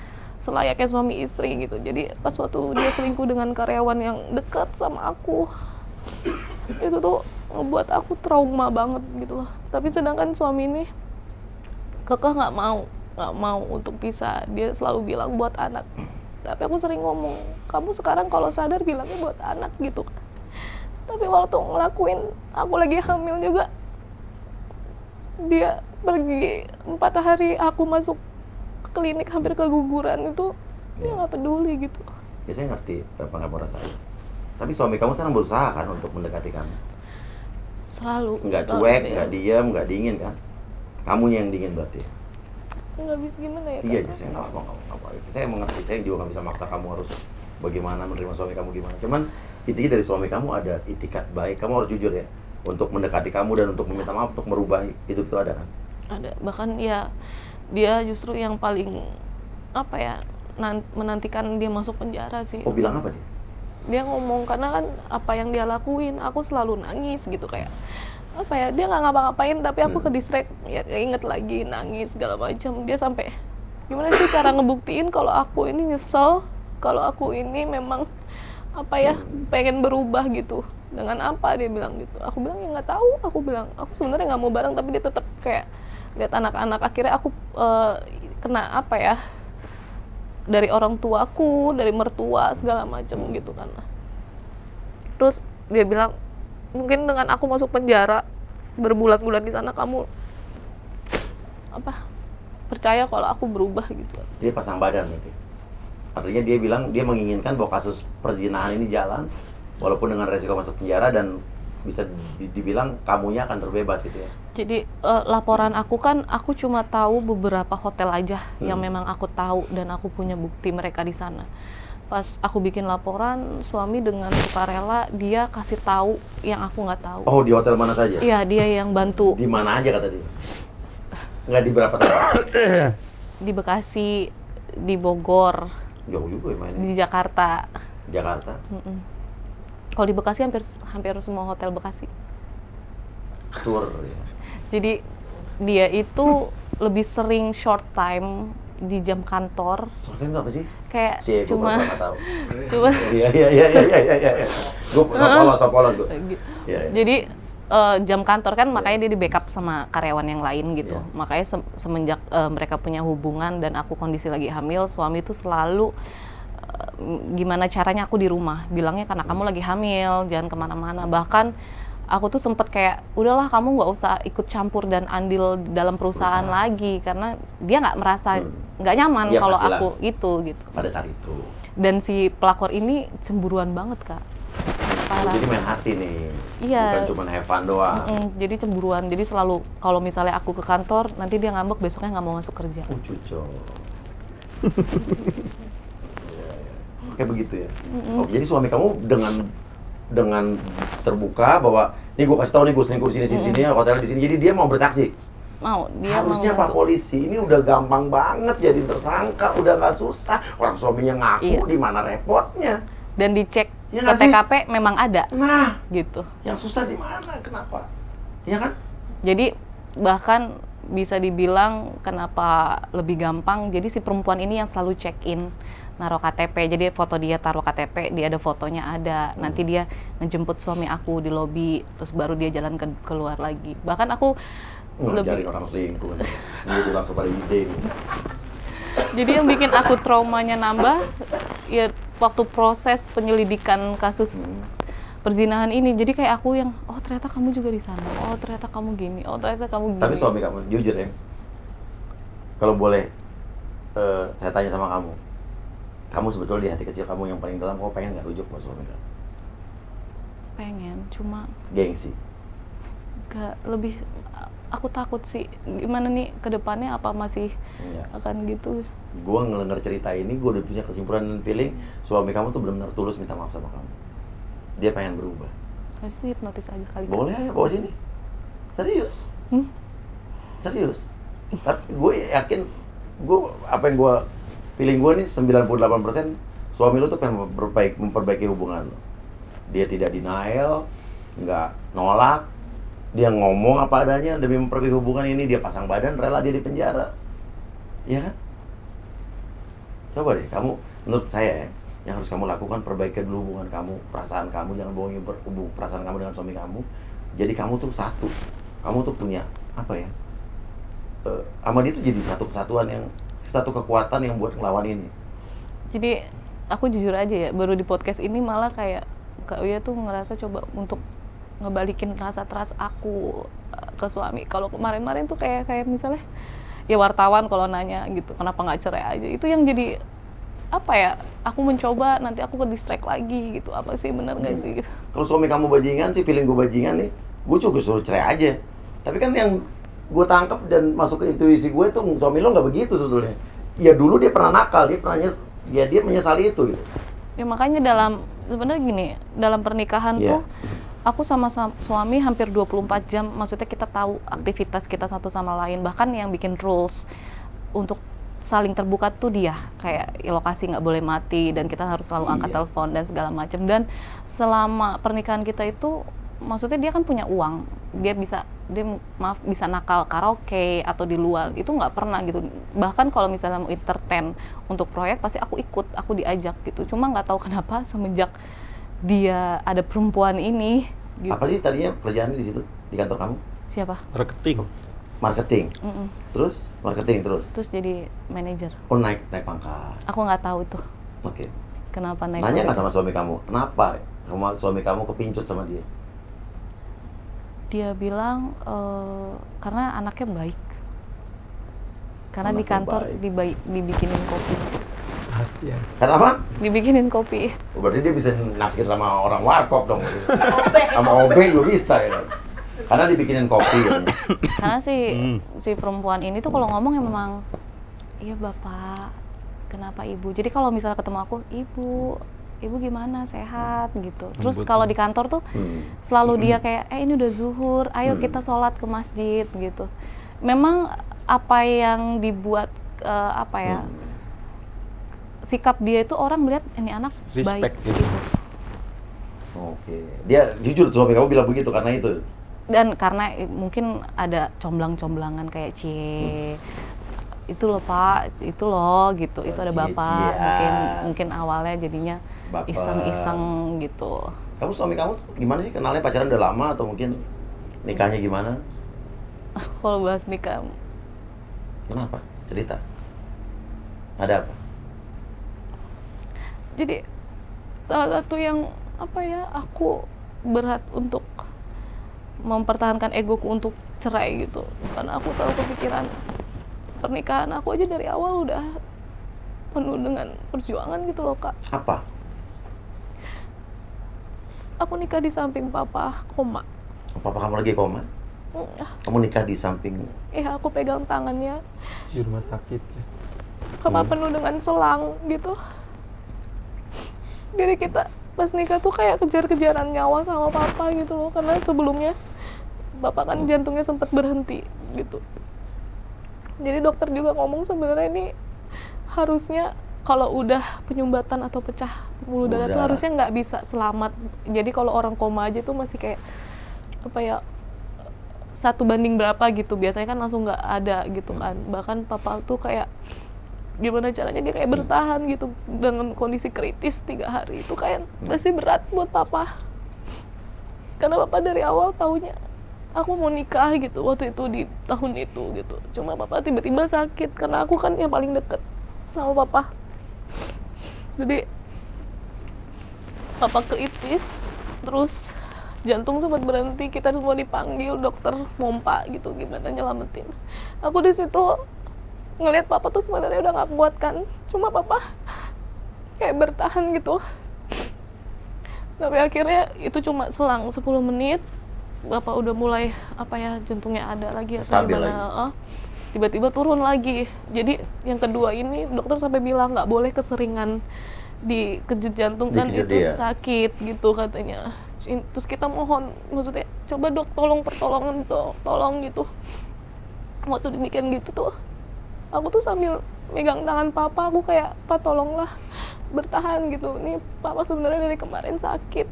[SPEAKER 3] selayaknya suami istri gitu. Jadi pas waktu dia selingkuh dengan karyawan yang dekat sama aku itu tuh ngebuat aku trauma banget gitu loh. Tapi sedangkan suami ini kekeh nggak mau untuk pisah, dia selalu bilang buat anak. Tapi aku sering ngomong, kamu sekarang kalau sadar bilangnya buat anak gitu. Tapi waktu ngelakuin aku lagi hamil juga, dia pergi 4 hari aku masuk ke klinik hampir keguguran itu dia nggak peduli gitu.
[SPEAKER 4] Ya saya ngerti apa kamu rasain. Tapi suami kamu sekarang berusaha kan untuk mendekati kamu?
[SPEAKER 3] Selalu.
[SPEAKER 4] Nggak cuek, nggak diam, nggak dingin kan? Kamunya yang dingin berarti.
[SPEAKER 3] Nggak bisa gimana ya?
[SPEAKER 4] Iya,
[SPEAKER 3] Kak?
[SPEAKER 4] saya nggak apa-apa. Saya mengerti, saya juga nggak bisa maksa kamu harus bagaimana menerima suami kamu gimana. Cuman intinya dari suami kamu ada itikat baik. Kamu harus jujur ya, untuk mendekati kamu dan untuk meminta maaf, untuk merubah hidup itu ada kan?
[SPEAKER 3] Ada. Bahkan ya dia justru yang paling apa ya, menantikan dia masuk penjara sih.
[SPEAKER 4] Oh, bilang apa dia?
[SPEAKER 3] Dia ngomong karena kan apa yang dia lakuin, aku selalu nangis gitu kayak apa ya, dia nggak ngapa-ngapain tapi aku ke distract ya, inget lagi nangis segala macam. Dia sampai gimana sih cara ngebuktiin kalau aku ini nyesel, kalau aku ini memang apa ya pengen berubah gitu. Dengan apa dia bilang gitu? Aku bilang ya nggak tahu. Aku bilang aku sebenarnya nggak mau bareng, tapi dia tetap kayak lihat anak-anak. Akhirnya aku kena apa ya, dari orang tuaku, dari mertua segala macam gitu kan. Terus dia bilang mungkin dengan aku masuk penjara berbulan-bulan di sana kamu apa percaya kalau aku berubah gitu.
[SPEAKER 4] Dia pasang badan berarti. Artinya dia bilang dia menginginkan bahwa kasus perzinahan ini jalan walaupun dengan resiko masuk penjara, dan bisa dibilang kamunya akan terbebas gitu ya.
[SPEAKER 3] Jadi laporan aku kan, aku cuma tahu beberapa hotel aja yang memang aku tahu dan aku punya bukti mereka di sana. Pas aku bikin laporan, suami dengan sukarela dia kasih tahu yang aku nggak tahu.
[SPEAKER 4] Oh, di hotel mana saja?
[SPEAKER 3] Iya, dia yang bantu.
[SPEAKER 4] Di mana aja kata dia? Nggak di berapa tempat?
[SPEAKER 3] Di Bekasi, di Bogor,
[SPEAKER 4] Jauh juga ya mainnya.
[SPEAKER 3] di Jakarta.
[SPEAKER 4] Jakarta.
[SPEAKER 3] Kalau di Bekasi hampir semua hotel Bekasi.
[SPEAKER 4] Tour ya.
[SPEAKER 3] Jadi dia itu lebih sering short time di jam kantor.
[SPEAKER 4] Soalnya itu apa sih?
[SPEAKER 3] Kayak
[SPEAKER 4] Cuma
[SPEAKER 3] cuma
[SPEAKER 4] nggak tahu.
[SPEAKER 3] cuma
[SPEAKER 4] Iya. Gue polos gue. Iya.
[SPEAKER 3] jadi jam kantor kan, makanya dia di backup sama karyawan yang lain gitu.
[SPEAKER 4] Iya.
[SPEAKER 3] Makanya semenjak mereka punya hubungan dan aku kondisi lagi hamil, suami itu selalu gimana caranya aku di rumah. Bilangnya karena kamu lagi hamil, jangan kemana-mana. Bahkan aku tuh sempet kayak, udahlah kamu nggak usah ikut campur dan andil dalam perusahaan lagi, karena dia nggak merasa nggak nyaman
[SPEAKER 4] Ya,
[SPEAKER 3] kalau
[SPEAKER 4] pastilah.
[SPEAKER 3] aku itu gitu.
[SPEAKER 4] Pada saat itu.
[SPEAKER 3] Dan si pelakor ini cemburuan banget, Kak. Parah.
[SPEAKER 4] Jadi main hati nih.
[SPEAKER 3] Iya.
[SPEAKER 4] Bukan cuma have fun doang.
[SPEAKER 3] Jadi cemburuan. Jadi selalu kalau misalnya aku ke kantor, nanti dia ngambek, besoknya nggak mau masuk kerja.
[SPEAKER 4] Cuco. Kayak begitu ya. Oke, jadi suami kamu dengan terbuka bahwa nih gue kasih tahu nih gue selingkuh di sini, hotelnya di sini. Jadi dia mau bersaksi.
[SPEAKER 3] Mau, dia
[SPEAKER 4] Harusnya
[SPEAKER 3] mau
[SPEAKER 4] Pak
[SPEAKER 3] bantu.
[SPEAKER 4] Polisi ini udah gampang banget jadi tersangka, udah nggak susah. Orang suaminya ngaku,
[SPEAKER 3] Iya.
[SPEAKER 4] di mana repotnya?
[SPEAKER 3] Dan dicek
[SPEAKER 4] Iya
[SPEAKER 3] ke
[SPEAKER 4] nggak sih?
[SPEAKER 3] TKP memang ada
[SPEAKER 4] Nah,
[SPEAKER 3] gitu.
[SPEAKER 4] yang susah di mana? Kenapa? Ya kan?
[SPEAKER 3] Jadi bahkan bisa dibilang kenapa lebih gampang. Jadi si perempuan ini yang selalu check in, naruh KTP. Jadi foto dia taruh KTP, dia ada fotonya ada. Nanti dia ngejemput suami aku di lobi, terus baru dia jalan keluar lagi. Bahkan aku
[SPEAKER 4] Ngajarin orang selingkuh. Ini bilang pada ide.
[SPEAKER 3] Jadi yang bikin aku traumanya nambah, ya waktu proses penyelidikan kasus perzinahan ini. Jadi kayak aku yang, oh ternyata kamu juga di sana, oh ternyata kamu gini, oh ternyata kamu gini.
[SPEAKER 4] Tapi suami kamu, jujur ya, kalau boleh saya tanya sama kamu sebetulnya di hati kecil kamu yang paling dalam, kamu pengen nggak rujuk sama suami kamu?
[SPEAKER 3] Pengen, cuma
[SPEAKER 4] Gengsi.
[SPEAKER 3] gak lebih, aku takut sih gimana nih ke depannya, apa masih
[SPEAKER 4] Iya.
[SPEAKER 3] akan gitu.
[SPEAKER 4] Gue ngedenger cerita ini, gue udah punya kesimpulan dan feeling suami kamu tuh benar-benar tulus minta maaf sama kamu. Dia pengen berubah.
[SPEAKER 3] Harus hipnotis aja kali. Kak.
[SPEAKER 4] Boleh ya, bawa sini. Serius. Serius. Tapi gue yakin, apa yang gue feeling gue nih 98% suami lu tuh pengen memperbaiki hubungan lu. Dia tidak denial, nggak nolak, dia ngomong apa adanya demi memperbaiki hubungan ini. Dia pasang badan, rela dia di penjara. Iya kan? Coba deh, kamu, menurut saya ya, yang harus kamu lakukan, perbaiki dulu hubungan kamu, perasaan kamu, jangan bohongin perasaan kamu dengan suami kamu. Jadi kamu tuh satu, kamu tuh punya apa ya? Sama dia tuh jadi satu kesatuan, yang satu kekuatan yang buat ngelawan ini.
[SPEAKER 3] Jadi aku jujur aja ya, baru di podcast ini malah kayak Kak Uya tuh ngerasa coba untuk ngebalikin rasa trust aku ke suami. Kalau kemarin-kemarin tuh kayak misalnya ya wartawan kalau nanya gitu, kenapa nggak cerai aja, itu yang jadi apa ya, aku mencoba nanti aku ke distract lagi gitu, apa sih benar nggak sih gitu.
[SPEAKER 4] Kalau suami kamu bajingan sih, feeling gue bajingan nih, gue juga suruh cerai aja. Tapi kan yang gue tangkap dan masuk ke intuisi gue tuh suami lo nggak begitu sebetulnya. Ya dulu dia pernah nakal, dia menyesali itu gitu.
[SPEAKER 3] Ya makanya sebenarnya gini, dalam pernikahan tuh aku sama suami hampir 24 jam, maksudnya kita tahu aktivitas kita satu sama lain, bahkan yang bikin rules untuk saling terbuka tuh dia, kayak lokasi nggak boleh mati dan kita harus selalu angkat telepon dan segala macam. Dan selama pernikahan kita itu, maksudnya dia kan punya uang, dia bisa nakal karaoke atau di luar, itu nggak pernah gitu. Bahkan kalau misalnya mau entertain untuk proyek pasti aku ikut, aku diajak gitu. Cuma nggak tahu kenapa semenjak dia ada perempuan ini gitu.
[SPEAKER 4] Apa sih tadinya kerjaannya di situ, di kantor kamu?
[SPEAKER 3] Siapa?
[SPEAKER 4] Marketing. Terus marketing terus
[SPEAKER 3] jadi manajer.
[SPEAKER 4] Oh, naik pangkat.
[SPEAKER 3] Aku nggak tahu itu.
[SPEAKER 4] Oke.
[SPEAKER 3] Kenapa naik?
[SPEAKER 4] Nanya nggak sama suami kamu, kenapa suami kamu kepincut sama dia?
[SPEAKER 3] Dia bilang karena anaknya baik. Karena
[SPEAKER 4] Anaknya
[SPEAKER 3] di kantor dibikinin kopi.
[SPEAKER 4] Kenapa?
[SPEAKER 3] Dibikinin kopi.
[SPEAKER 4] Berarti dia bisa naksir sama orang warkop dong. Sama OB juga bisa ya. Karena dibikinin kopi ya.
[SPEAKER 3] Karena si perempuan ini tuh kalau ngomong ya memang, iya bapak, kenapa ibu? Jadi kalau misalnya ketemu aku, ibu gimana, sehat gitu. Terus kalau di kantor tuh selalu dia kayak, ini udah zuhur, ayo kita sholat ke masjid gitu. Memang apa yang dibuat sikap dia itu orang melihat ini anak
[SPEAKER 5] respect
[SPEAKER 3] baik gitu.
[SPEAKER 4] Oke. Dia jujur suami kamu bilang begitu karena itu.
[SPEAKER 3] Dan karena mungkin ada comblang-comblangan kayak itu loh Pak, itu loh gitu, itu ada bapak, mungkin awalnya jadinya iseng-iseng gitu.
[SPEAKER 4] Kamu suami kamu gimana sih, kenalnya pacaran udah lama atau mungkin nikahnya gimana?
[SPEAKER 3] Kalau bahas nikah,
[SPEAKER 4] kenapa? Cerita. Ada apa?
[SPEAKER 3] Jadi salah satu yang aku berat untuk mempertahankan egoku untuk cerai gitu, karena aku selalu kepikiran pernikahan aku aja dari awal udah penuh dengan perjuangan gitu loh Kak.
[SPEAKER 4] Apa?
[SPEAKER 3] Aku nikah di samping papa koma.
[SPEAKER 4] Papa kamu lagi koma? Kamu nikah di samping?
[SPEAKER 3] Iya, aku pegang tangannya
[SPEAKER 5] di rumah sakit.
[SPEAKER 3] Papa penuh dengan selang gitu. Jadi kita pas nikah tuh kayak kejar-kejaran nyawa sama papa gitu loh, karena sebelumnya bapak kan jantungnya sempat berhenti gitu. Jadi dokter juga ngomong sebenarnya ini harusnya kalau udah penyumbatan atau pecah pembuluh darah tuh harusnya nggak bisa selamat. Jadi kalau orang koma aja tuh masih kayak 1 banding berapa gitu, biasanya kan langsung nggak ada gitu kan. Bahkan papa tuh kayak gimana caranya dia kayak bertahan gitu dengan kondisi kritis 3 hari, itu kayak pasti berat buat papa. Karena papa dari awal taunya aku mau nikah gitu waktu itu di tahun itu gitu. Cuma papa tiba-tiba sakit karena aku kan yang paling deket sama papa. Jadi papa kritis, terus jantung sempat berhenti, kita semua dipanggil dokter pompa gitu gimana nyelamatin. Aku di situ ngelihat papa tuh sebenarnya udah nggak kuat kan, cuma papa kayak bertahan gitu. Tapi akhirnya itu cuma selang 10 menit bapak udah mulai jantungnya ada lagi atau gimana, tiba-tiba turun lagi. Jadi yang kedua ini dokter sampai bilang nggak boleh keseringan dikejut jantung kan, itu sakit gitu katanya. Terus kita mohon, maksudnya coba dok tolong pertolongan dok, tolong gitu. Waktu dibikin gitu tuh aku tuh sambil megang tangan papa, aku kayak Pak tolonglah bertahan gitu, nih papa sebenarnya dari kemarin sakit,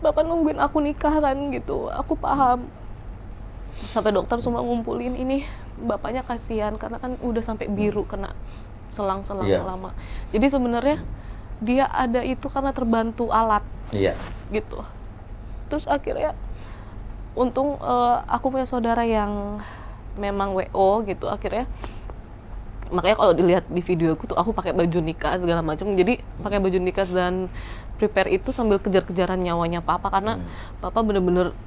[SPEAKER 3] bapak nungguin aku nikah kan gitu, aku paham. Sampai dokter semua ngumpulin ini, bapaknya kasihan karena kan udah sampai biru kena selang-selang lama. Jadi sebenarnya dia ada itu karena terbantu alat gitu. Terus akhirnya untung aku punya saudara yang memang WO gitu, akhirnya makanya kalau dilihat di videoku tuh aku pakai baju nikah segala macam. Jadi pakai baju nikah dan prepare itu sambil kejar-kejaran nyawanya papa, karena papa bener-bener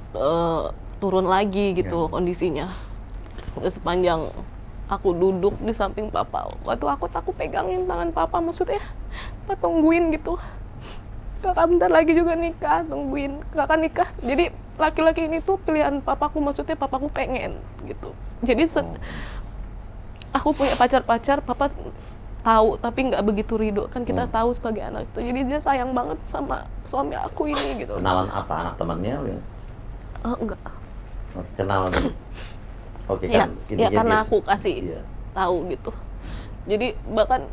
[SPEAKER 3] turun lagi gitu loh kondisinya. Sepanjang aku duduk di samping papa, waktu aku pegangin tangan papa, maksudnya Pak tungguin gitu, kakak bentar lagi juga nikah, tungguin kakak nikah. Jadi laki-laki ini tuh pilihan papaku, maksudnya papaku pengen gitu. Jadi aku punya pacar-pacar, papa tahu tapi nggak begitu ridho kan, kita tahu sebagai anak itu. Jadi dia sayang banget sama suami aku ini gitu.
[SPEAKER 4] Kenalan apa, anak temannya?
[SPEAKER 3] Enggak.
[SPEAKER 4] Kenalan. Oke,
[SPEAKER 3] Ya,
[SPEAKER 4] kan
[SPEAKER 3] ya karena aku kasih
[SPEAKER 4] Iya.
[SPEAKER 3] tahu gitu. Jadi bahkan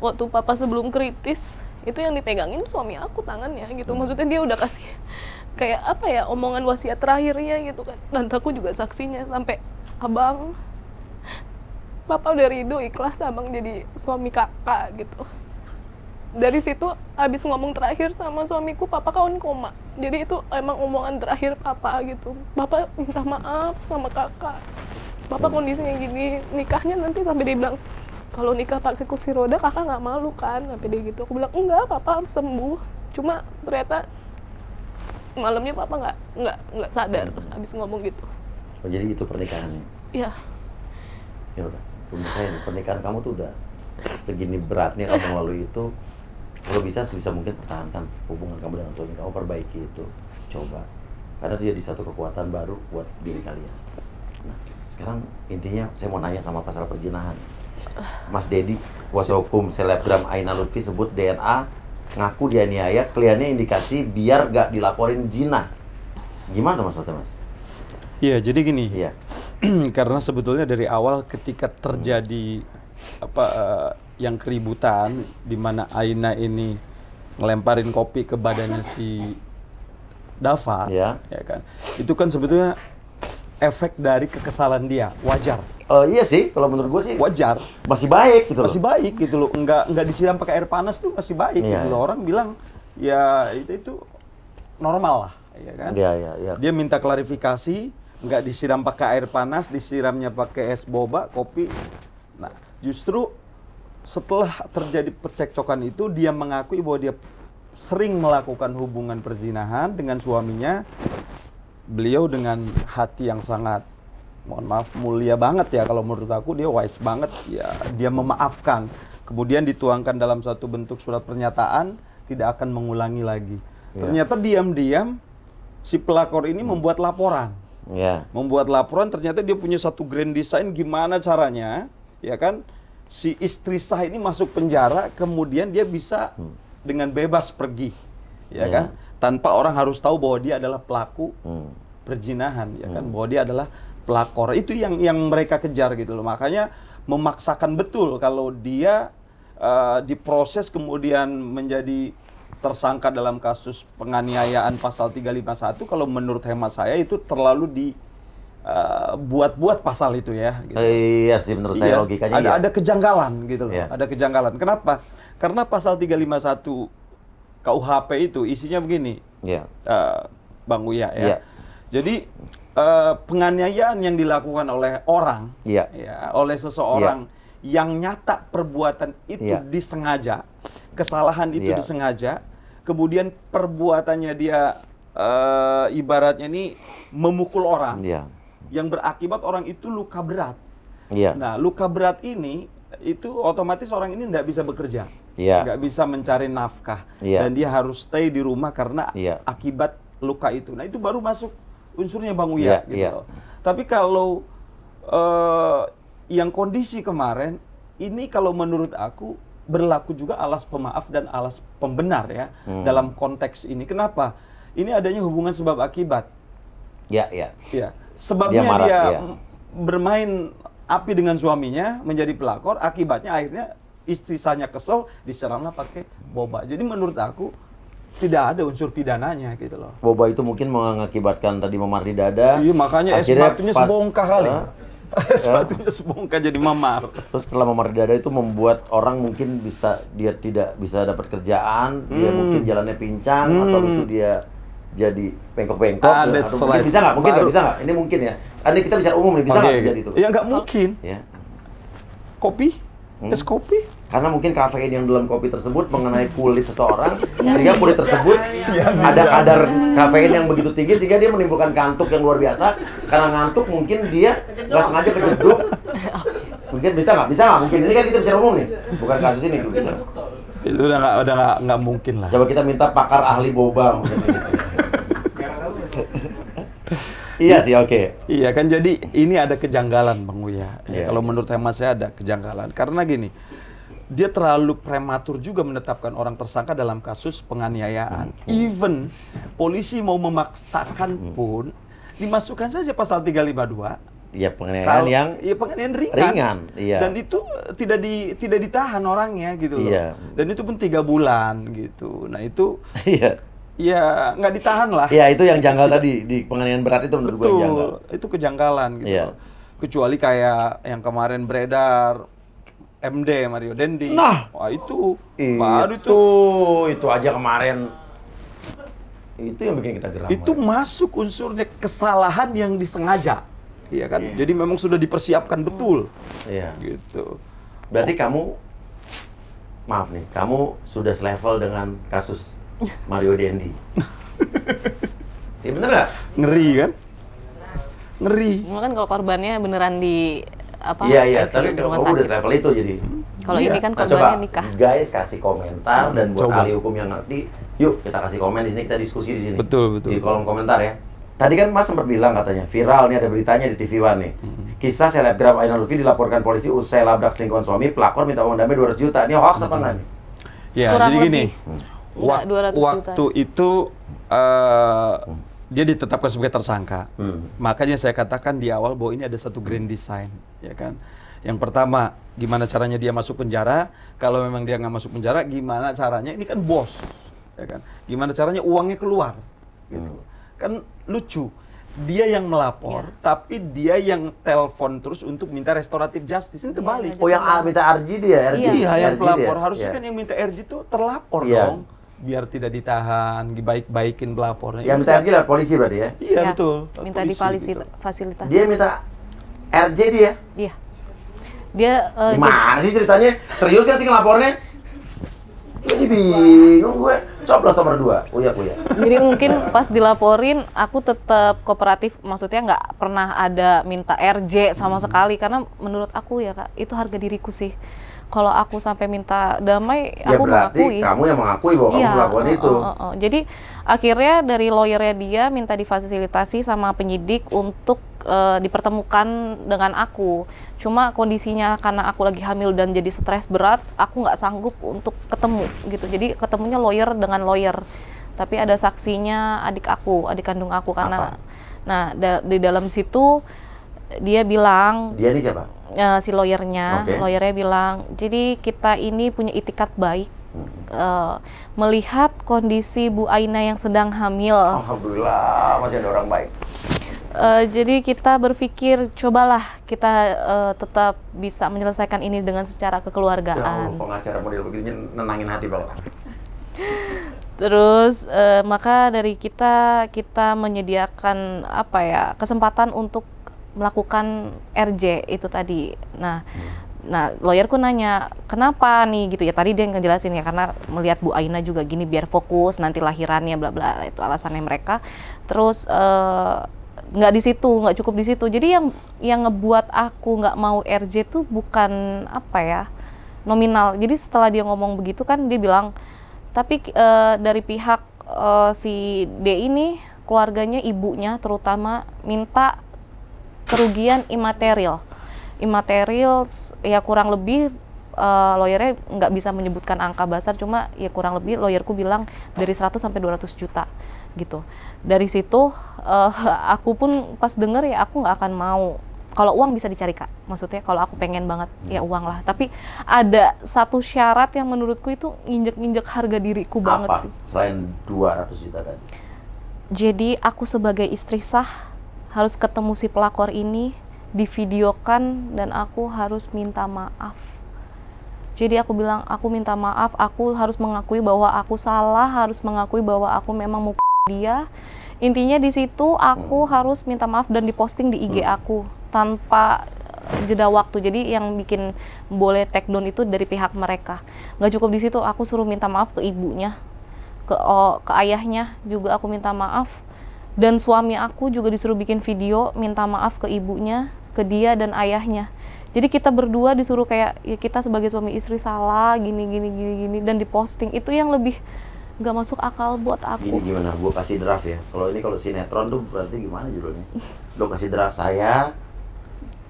[SPEAKER 3] waktu papa sebelum kritis itu yang dipegangin suami aku tangannya gitu. Maksudnya dia udah kasih kayak apa ya, omongan wasiat terakhirnya gitu kan. Tanteku juga saksinya, sampai abang, papa udah ridho ikhlas abang jadi suami kakak gitu. Dari situ abis ngomong terakhir sama suamiku, papa kawan koma. Jadi itu emang omongan terakhir papa gitu. Papa minta maaf sama kakak, papa kondisinya gini, nikahnya nanti sampai dia bilang kalau nikah pakai kursi roda kakak nggak malu kan, sampai dia gitu. Aku bilang enggak, papa harus sembuh. Cuma ternyata malamnya papa nggak sadar abis ngomong gitu.
[SPEAKER 4] Oh, jadi itu pernikahannya?
[SPEAKER 3] Iya.
[SPEAKER 4] Ya udah, menurut saya nih, pernikahan kamu tuh udah segini beratnya kamu melalui itu. Kalau bisa sebisa mungkin pertahankan hubungan kamu dengan suami kamu, perbaiki itu, coba. Karena itu jadi satu kekuatan baru buat diri kalian. Nah, sekarang intinya saya mau nanya sama pasal perzinahan. Mas Dedi, kuasa hukum selebgram Aina Lutfi, sebut DNA, ngaku dianiaya, kliennya indikasi biar gak dilaporin zina. Gimana maksudnya, Mas?
[SPEAKER 5] Iya, jadi gini.
[SPEAKER 4] Iya.
[SPEAKER 5] Karena sebetulnya dari awal ketika terjadi yang keributan di mana Aina ini ngelemparin kopi ke badannya si Dava,
[SPEAKER 4] ya
[SPEAKER 5] kan. Itu kan sebetulnya efek dari kekesalan dia, wajar.
[SPEAKER 4] Iya sih, kalau menurut gue sih
[SPEAKER 5] Wajar.
[SPEAKER 4] masih baik gitu loh.
[SPEAKER 5] Masih baik gitu loh. Enggak disiram pakai air panas tuh masih baik
[SPEAKER 4] Iya,
[SPEAKER 5] gitu loh.
[SPEAKER 4] iya.
[SPEAKER 5] Orang bilang ya itu normal lah, ya kan.
[SPEAKER 4] Iya.
[SPEAKER 5] Dia minta klarifikasi, nggak disiram pakai air panas, disiramnya pakai es boba, kopi. Nah, justru setelah terjadi percekcokan itu, dia mengakui bahwa dia sering melakukan hubungan perzinahan dengan suaminya. Beliau dengan hati yang sangat, mohon maaf, mulia banget ya, kalau menurut aku dia wise banget ya, dia memaafkan. Kemudian dituangkan dalam satu bentuk surat pernyataan, tidak akan mengulangi lagi. Ternyata diam-diam si pelakor ini membuat laporan. Membuat laporan, ternyata dia punya satu grand design gimana caranya, ya kan, si istri sah ini masuk penjara, kemudian dia bisa dengan bebas pergi, ya kan, tanpa orang harus tahu bahwa dia adalah pelaku perzinahan, ya kan, bahwa dia adalah pelakor. Itu yang mereka kejar gitu loh. Makanya memaksakan betul kalau dia diproses kemudian menjadi tersangka dalam kasus penganiayaan pasal 351, kalau menurut hemat saya itu terlalu buat-buat pasal itu ya. Gitu.
[SPEAKER 4] Iya sih, menurut saya logikanya
[SPEAKER 5] ada kejanggalan gitu loh. Ada kejanggalan. Kenapa? Karena pasal 351 KUHP itu isinya begini, Bang Uya ya. Jadi penganiayaan yang dilakukan oleh orang, ya, oleh seseorang yang nyata perbuatan itu disengaja, kesalahan itu disengaja, kemudian perbuatannya dia ibaratnya ini memukul orang, yang berakibat orang itu luka berat. Nah, luka berat ini itu otomatis orang ini tidak bisa bekerja, nggak bisa mencari nafkah, dan dia harus stay di rumah karena akibat luka itu. Nah, itu baru masuk unsurnya Bang Uya gitu loh. Tapi kalau yang kondisi kemarin ini, kalau menurut aku berlaku juga alas pemaaf dan alas pembenar ya dalam konteks ini. Kenapa? Ini adanya hubungan sebab akibat. Sebabnya dia bermain api dengan suaminya, menjadi pelakor, akibatnya akhirnya istri sahnya kesel, diseranglah pakai boba. Jadi menurut aku tidak ada unsur pidananya gitu loh.
[SPEAKER 4] Boba itu mungkin mengakibatkan tadi memar di dada.
[SPEAKER 5] Iya, makanya es batunya sebongkah kali. Es batunya sebongkah jadi memar.
[SPEAKER 4] Terus setelah memar di dada itu membuat orang mungkin dia tidak bisa dapat kerjaan, dia mungkin jalannya pincang, atau itu dia jadi bengkok-bengkok. Mungkin bisa nggak? Mungkin nggak bisa nggak? Ini mungkin ya. Ini kita bicara umum nih, bisa nggak terjadi itu?
[SPEAKER 5] Ya nggak mungkin. Kopi, es kopi.
[SPEAKER 4] Karena mungkin kafein yang dalam kopi tersebut mengenai kulit seseorang, sehingga kulit tersebut ada kadar kafein yang begitu tinggi sehingga dia menimbulkan kantuk yang luar biasa. Karena ngantuk mungkin dia nggak sengaja kejeduk. Mungkin bisa nggak? Bisa nggak? Mungkin ini kan kita bicara umum nih, bukan kasus ini.
[SPEAKER 5] Itu udah nggak mungkin lah.
[SPEAKER 4] Coba kita minta pakar ahli boba mungkin. Iya sih, oke.
[SPEAKER 5] Iya kan, jadi ini ada kejanggalan Bang Uya.
[SPEAKER 4] Iya,
[SPEAKER 5] Kalau
[SPEAKER 4] iya.
[SPEAKER 5] menurut hemat saya ada kejanggalan. Karena gini, dia terlalu prematur juga menetapkan orang tersangka dalam kasus penganiayaan. Even polisi mau memaksakan pun, dimasukkan saja pasal 352.
[SPEAKER 4] Iya, penganiayaan yang
[SPEAKER 5] iya, penganiayaan
[SPEAKER 4] ringan, iya.
[SPEAKER 5] Dan itu tidak ditahan orangnya gitu loh.
[SPEAKER 4] Iya.
[SPEAKER 5] Dan itu pun 3 bulan gitu. Nah itu
[SPEAKER 4] iya.
[SPEAKER 5] ya nggak ditahan lah.
[SPEAKER 4] Iya, itu yang janggal tadi di penganiayaan berat itu menurut gue yang janggal.
[SPEAKER 5] Betul, itu kejanggalan gitu.
[SPEAKER 4] Iya.
[SPEAKER 5] loh. Kecuali kayak yang kemarin beredar MD Mario Dendi.
[SPEAKER 4] Nah,
[SPEAKER 5] wah itu baru
[SPEAKER 4] itu aja kemarin. Itu yang bikin kita geram.
[SPEAKER 5] itu masuk unsurnya kesalahan yang disengaja. Iya kan? Jadi memang sudah dipersiapkan betul.
[SPEAKER 4] Iya.
[SPEAKER 5] Gitu.
[SPEAKER 4] Berarti kamu, maaf nih, kamu sudah selevel dengan kasus Mario Dendi. Iya bener nggak?
[SPEAKER 5] Ngeri kan? Ngeri.
[SPEAKER 3] Cuma kan kalau korbannya beneran di apa?
[SPEAKER 4] Iya,
[SPEAKER 3] ICU
[SPEAKER 4] tapi
[SPEAKER 3] di rumah
[SPEAKER 4] kamu udah
[SPEAKER 3] sakit.
[SPEAKER 4] selevel itu jadi.
[SPEAKER 3] Kalau
[SPEAKER 5] Iya.
[SPEAKER 3] ini kan
[SPEAKER 4] Nah,
[SPEAKER 3] korbannya
[SPEAKER 4] coba,
[SPEAKER 3] nikah.
[SPEAKER 4] guys kasih komentar dan buat
[SPEAKER 5] Coba.
[SPEAKER 4] ahli hukum yang ngerti, yuk kita kasih komen di sini, kita diskusi di sini.
[SPEAKER 5] Betul, betul.
[SPEAKER 4] Di kolom komentar ya. Tadi kan Mas sempat bilang katanya, viral nih ada beritanya di TV One nih. Kisah selebgram Ainul Lutfi dilaporkan polisi usai labrak selingkuhan suami, pelakor minta uang damai 200 juta. Ini hoax apa enggak nih?
[SPEAKER 5] Ya,
[SPEAKER 3] Kurang
[SPEAKER 5] jadi gini.
[SPEAKER 3] lebih. Enggak, 200 juta.
[SPEAKER 5] Waktu itu dia ditetapkan sebagai tersangka. Makanya saya katakan di awal bahwa ini ada satu grand design, ya kan? Yang pertama, gimana caranya dia masuk penjara? Kalau memang dia nggak masuk penjara, gimana caranya? Ini kan bos, ya kan? Gimana caranya uangnya keluar? Gitu. Kan lucu. Dia yang melapor, tapi dia yang telepon terus untuk minta restoratif justice. Ini terbalik.
[SPEAKER 4] Oh yang minta RG dia, RG.
[SPEAKER 5] Iya, yang
[SPEAKER 4] RG
[SPEAKER 5] pelapor.
[SPEAKER 4] dia.
[SPEAKER 5] Harusnya
[SPEAKER 4] Iya.
[SPEAKER 5] kan yang minta RG itu terlapor
[SPEAKER 4] Iya.
[SPEAKER 5] dong. Biar tidak ditahan, dibaik-baikin pelapornya.
[SPEAKER 4] Yang minta RG lewat polisi berarti ya?
[SPEAKER 5] Iya,
[SPEAKER 3] Ya,
[SPEAKER 5] betul.
[SPEAKER 3] Minta
[SPEAKER 5] Polisi gitu.
[SPEAKER 3] difasilitasi.
[SPEAKER 4] Dia minta RJ dia?
[SPEAKER 3] Iya. Dia
[SPEAKER 4] Gimana sih ceritanya? Serius kan sih ngelapornya? Jadi bingung gue. Coblos nomor 2, uya.
[SPEAKER 3] jadi mungkin pas dilaporin aku tetap kooperatif, maksudnya nggak pernah ada minta RJ sama sekali karena menurut aku ya Kak, itu harga diriku sih. Kalau aku sampai minta damai,
[SPEAKER 4] Ya
[SPEAKER 3] aku
[SPEAKER 4] berarti
[SPEAKER 3] mengakui.
[SPEAKER 4] kamu yang mengakui bahwa kamu melakukan itu.
[SPEAKER 3] Jadi akhirnya dari lawyernya dia minta difasilitasi sama penyidik untuk dipertemukan dengan aku. Cuma kondisinya karena aku lagi hamil dan jadi stres berat, aku nggak sanggup untuk ketemu gitu. Jadi ketemunya lawyer dengan lawyer. Tapi ada saksinya adik kandung aku karena. Nah di dalam situ dia bilang.
[SPEAKER 4] Dia ini siapa?
[SPEAKER 3] Si lawyernya, lawyernya bilang, jadi kita ini punya itikat baik melihat kondisi Bu Aina yang sedang hamil.
[SPEAKER 4] Alhamdulillah masih ada orang baik.
[SPEAKER 3] Jadi kita berpikir cobalah kita tetap bisa menyelesaikan ini dengan secara
[SPEAKER 4] Ya
[SPEAKER 3] kekeluargaan.
[SPEAKER 4] pengacara model begini nenangin hati banget.
[SPEAKER 3] Terus maka dari kita menyediakan kesempatan untuk melakukan RJ itu tadi. Nah, lawyerku nanya, kenapa nih gitu ya? Tadi dia ngejelasin ya karena melihat Bu Aina juga gini biar fokus nanti lahirannya bla bla, itu alasannya mereka. Terus nggak cukup di situ. Jadi yang ngebuat aku nggak mau RJ tuh bukan nominal. Jadi setelah dia ngomong begitu kan dia bilang, tapi dari pihak si D ini keluarganya, ibunya terutama minta kerugian imaterial ya kurang lebih lawyernya nggak bisa menyebutkan angka besar, cuma ya kurang lebih lawyerku bilang dari 100 sampai 200 juta gitu. Dari situ aku pun pas denger ya aku nggak akan mau. Kalau uang bisa dicari Kak, maksudnya kalau aku pengen banget ya uang lah, tapi ada satu syarat yang menurutku itu nginjek harga diriku banget sih.
[SPEAKER 4] Selain 200 juta tadi?
[SPEAKER 3] Jadi aku sebagai istri sah harus ketemu si pelakor ini, divideokan, dan aku harus minta maaf. Jadi aku bilang, aku minta maaf, aku harus mengakui bahwa aku salah, harus mengakui bahwa aku memang mau dia. Intinya di situ aku harus minta maaf dan diposting di IG aku tanpa jeda waktu. Jadi yang bikin boleh take down itu dari pihak mereka. Nggak cukup di situ, aku suruh minta maaf ke ibunya, ke ayahnya juga aku minta maaf. Dan suami aku juga disuruh bikin video minta maaf ke ibunya, ke dia dan ayahnya. Jadi kita berdua disuruh kayak ya kita sebagai suami istri salah gini dan diposting. Itu yang lebih nggak masuk akal buat
[SPEAKER 4] Ini
[SPEAKER 3] aku.
[SPEAKER 4] gimana? Gue kasih draft ya. Kalau sinetron tuh berarti gimana judulnya? Lo kasih draft saya.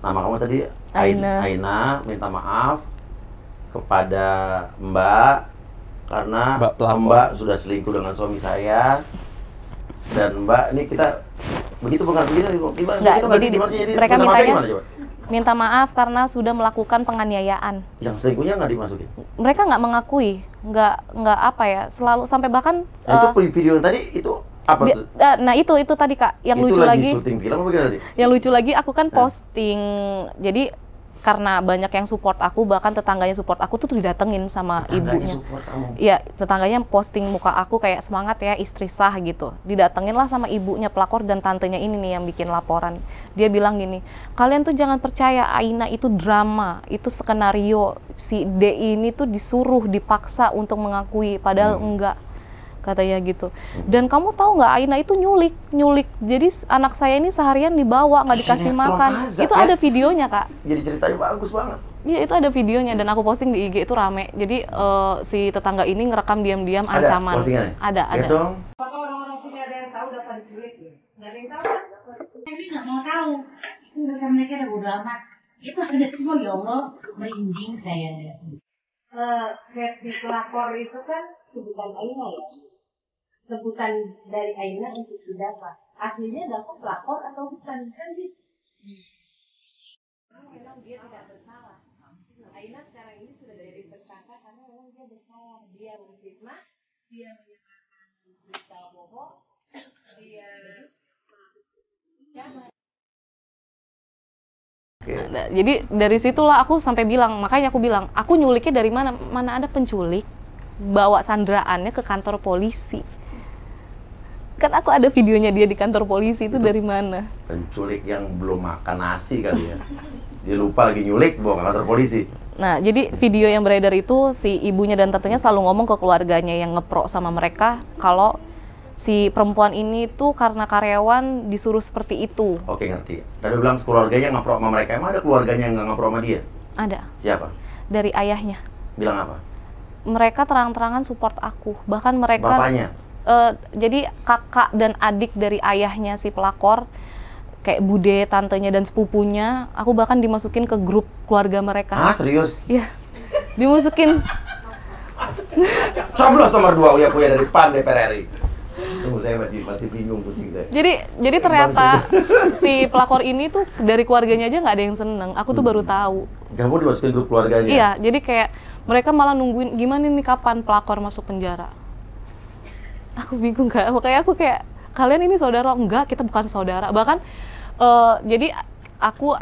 [SPEAKER 4] Nama kamu tadi
[SPEAKER 3] Aina.
[SPEAKER 4] Aina minta maaf kepada Mbak karena
[SPEAKER 5] Mbak pelakor.
[SPEAKER 4] Mbak sudah selingkuh dengan suami saya. Dan Mbak ini kita begitu bukan begitu gimana?
[SPEAKER 3] Nggak,
[SPEAKER 4] Kita
[SPEAKER 3] jadi
[SPEAKER 4] gimana sih?
[SPEAKER 3] mereka
[SPEAKER 4] Minta maafnya
[SPEAKER 3] mintanya-
[SPEAKER 4] gimana coba?
[SPEAKER 3] Minta maaf karena sudah melakukan penganiayaan.
[SPEAKER 4] Yang selingkuhnya nggak dimasukin.
[SPEAKER 3] Mereka nggak mengakui, nggak apa ya, selalu sampai bahkan
[SPEAKER 4] Nah, itu video yang tadi itu apa tuh?
[SPEAKER 3] nah itu tadi Kak, yang
[SPEAKER 4] Itu
[SPEAKER 3] lucu
[SPEAKER 4] lagi
[SPEAKER 3] lagi,
[SPEAKER 4] syuting film apa gimana tadi?
[SPEAKER 3] yang lucu lagi aku kan posting, jadi karena banyak yang support aku, bahkan tetangganya support aku tuh didatengin sama
[SPEAKER 4] Tetangganya
[SPEAKER 3] ibunya.
[SPEAKER 4] support kamu.
[SPEAKER 3] Iya, tetangganya posting muka aku kayak semangat ya istri sah gitu. Didatengin lah sama ibunya pelakor dan tantenya ini nih yang bikin laporan. Dia bilang gini, kalian tuh jangan percaya Aina itu drama, itu skenario. Si D ini tuh disuruh, dipaksa untuk mengakui, padahal enggak. Katanya gitu. Dan kamu tahu nggak, Aina itu nyulik. Jadi anak saya ini seharian dibawa, nggak dikasih
[SPEAKER 4] Sinetron
[SPEAKER 3] makan.
[SPEAKER 4] azab,
[SPEAKER 3] Itu
[SPEAKER 4] ya?
[SPEAKER 3] ada videonya Kak.
[SPEAKER 4] Jadi ceritanya bagus banget.
[SPEAKER 3] Iya, itu ada videonya dan aku posting di IG itu rame. Jadi si tetangga ini ngerekam diam-diam
[SPEAKER 4] Ada
[SPEAKER 3] ancaman.
[SPEAKER 4] postingannya?
[SPEAKER 3] Ada.
[SPEAKER 4] Lihat dong.
[SPEAKER 6] Tapi nggak mau tahu. Itu urusan mereka udah bodo amat. Itu ada semua ya Allah, merinding saya.
[SPEAKER 2] Versi pelapor itu kan sebutan Aina ya, sebutan dari Aina untuk si Dava. Aslinya Dava pelapor atau bukan kan gitu. Memang dia tidak bersalah. Aina sekarang ini sudah dari tersangka karena memang dia bersalah. Dia memfitnah, dia menyebarkan berita bohong, dia
[SPEAKER 3] Nah, jadi dari situlah aku sampai bilang, makanya aku bilang, aku nyuliknya dari mana? Mana ada penculik bawa sandraannya ke kantor polisi. Kan aku ada videonya dia di kantor polisi, itu dari mana?
[SPEAKER 4] Penculik yang belum makan nasi kali ya. Dia lupa lagi nyulik bawa ke kantor polisi.
[SPEAKER 3] Nah, jadi video yang beredar itu si ibunya dan tantenya selalu ngomong ke keluarganya yang ngepro sama mereka kalau si perempuan ini tuh karena karyawan disuruh seperti itu.
[SPEAKER 4] Oke, ngerti. Dan dia bilang keluarganya ngapro sama mereka. Emang ada keluarganya yang nggak ngapro sama dia?
[SPEAKER 3] Ada.
[SPEAKER 4] Siapa?
[SPEAKER 3] Dari ayahnya.
[SPEAKER 4] Bilang apa?
[SPEAKER 3] Mereka terang-terangan support aku. Bahkan mereka
[SPEAKER 4] Bapaknya?
[SPEAKER 3] jadi kakak dan adik dari ayahnya si pelakor, kayak bude, tantenya dan sepupunya, aku bahkan dimasukin ke grup keluarga mereka.
[SPEAKER 4] Ah, serius?
[SPEAKER 3] Iya. Dimasukin.
[SPEAKER 4] Coblos nomor 2 Uya-Kuya dari PAN DPR RI. Tunggu, saya masih bingung pusing saya.
[SPEAKER 3] Jadi ternyata si pelakor ini tuh dari keluarganya aja nggak ada yang seneng. Aku tuh baru tahu.
[SPEAKER 4] Kamu dimasukin grup keluarganya?
[SPEAKER 3] Iya, jadi kayak mereka malah nungguin gimana nih kapan pelakor masuk penjara. Aku bingung Kak, makanya aku kayak kalian ini saudara? Enggak, kita bukan saudara. Bahkan jadi aku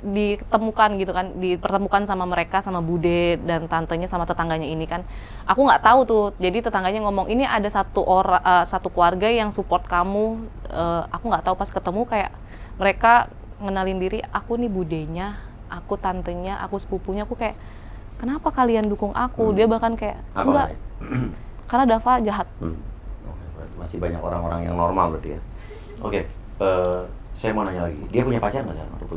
[SPEAKER 3] ditemukan gitu kan, dipertemukan sama mereka, sama bude dan tantenya sama tetangganya ini kan. Aku nggak tahu tuh, jadi tetangganya ngomong ini ada satu keluarga yang support kamu. Aku nggak tahu, pas ketemu kayak mereka ngenalin diri, aku nih budenya, aku tantenya, aku sepupunya. Aku kayak kenapa kalian dukung aku? Dia bahkan kayak
[SPEAKER 4] Apa
[SPEAKER 3] enggak,
[SPEAKER 4] namanya?
[SPEAKER 3] karena Dava jahat.
[SPEAKER 4] Masih banyak orang-orang yang normal berarti ya. Oke, saya mau nanya lagi. Dia punya pacar nggak sekarang?
[SPEAKER 5] Udah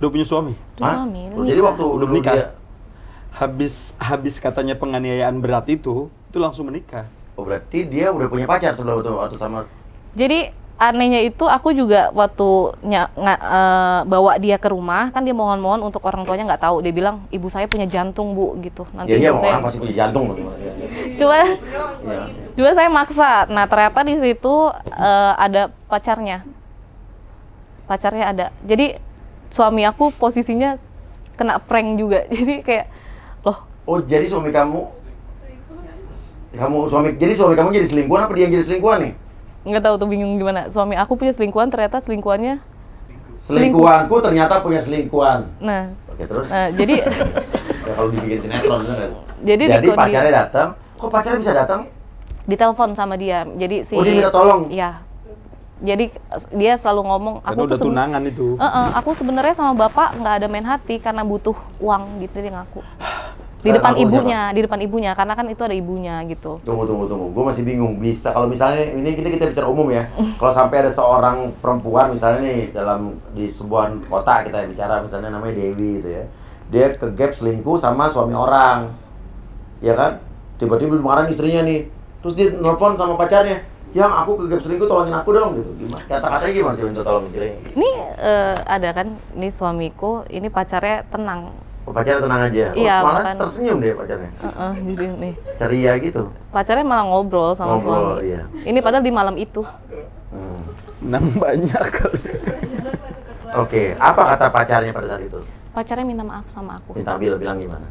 [SPEAKER 5] punya suami.
[SPEAKER 3] Udah suami,
[SPEAKER 4] Oh, jadi waktu
[SPEAKER 5] Udah
[SPEAKER 4] dulu
[SPEAKER 5] menikah.
[SPEAKER 4] dia,
[SPEAKER 5] Habis katanya penganiayaan berat itu langsung menikah.
[SPEAKER 4] oh berarti dia udah punya pacar sebelum itu waktu sama.
[SPEAKER 3] Jadi anehnya itu aku juga waktu bawa dia ke rumah, kan dia mohon-mohon untuk orang tuanya nggak tahu. Dia bilang ibu saya punya jantung bu gitu. Nanti
[SPEAKER 4] Ya iya,
[SPEAKER 3] ibu saya.
[SPEAKER 4] orang pasti punya jantung.
[SPEAKER 3] Coba saya maksa. Nah ternyata di situ ada pacarnya ada. Jadi suami aku posisinya kena prank juga. Jadi kayak loh.
[SPEAKER 4] Oh jadi suami kamu jadi selingkuhan apa dia yang jadi selingkuhan nih?
[SPEAKER 3] Nggak tahu tuh, bingung gimana. Suami aku punya selingkuhan, ternyata selingkuhannya.
[SPEAKER 4] Selingkuhanku ternyata punya selingkuhan.
[SPEAKER 3] Nah,
[SPEAKER 4] Oke terus?
[SPEAKER 3] jadi
[SPEAKER 4] Ya, kalau dibikin sinetron bener nggak?
[SPEAKER 3] Jadi
[SPEAKER 4] pacarnya datang. Kok pacarnya bisa datang?
[SPEAKER 3] ditelepon sama dia. Jadi
[SPEAKER 4] Oh dia minta tolong.
[SPEAKER 3] Iya. Jadi dia selalu ngomong,
[SPEAKER 5] Karena
[SPEAKER 3] aku
[SPEAKER 5] udah
[SPEAKER 3] tuh
[SPEAKER 5] tunangan itu.
[SPEAKER 3] aku sebenarnya sama bapak nggak ada main hati karena butuh uang gitu, dia ngaku. Di
[SPEAKER 4] Ngaku
[SPEAKER 3] depan
[SPEAKER 4] siapa?
[SPEAKER 3] ibunya, karena kan itu ada ibunya gitu.
[SPEAKER 4] Tunggu. Gue masih bingung. Bisa kalau misalnya ini kita bicara umum ya. Kalau sampai ada seorang perempuan misalnya nih di sebuah kota kita bicara, misalnya namanya Dewi gitu ya. Dia ke gap selingkuh sama suami orang. Ya kan? Tiba-tiba dimarahin istrinya nih. terus dia nelfon sama pacarnya, yang aku kegap selingkuh, tolongin aku dong gitu. Gimana? Kata-katanya gimana coba minta tolong ceritanya?
[SPEAKER 3] Ini ada kan, ini suamiku, ini pacarnya tenang.
[SPEAKER 4] Oh, pacarnya tenang aja.
[SPEAKER 3] Iya,
[SPEAKER 4] malah
[SPEAKER 3] makan.
[SPEAKER 4] tersenyum dia pacarnya.
[SPEAKER 3] Jadi nih.
[SPEAKER 4] Ceria gitu.
[SPEAKER 3] Pacarnya malah ngobrol sama
[SPEAKER 4] Ngobrol,
[SPEAKER 3] suami.
[SPEAKER 4] iya.
[SPEAKER 3] Ini padahal di malam itu.
[SPEAKER 5] Menang banyak kali.
[SPEAKER 4] Oke, apa kata pacarnya pada saat itu?
[SPEAKER 3] Pacarnya minta maaf sama aku.
[SPEAKER 4] Minta bilang gimana?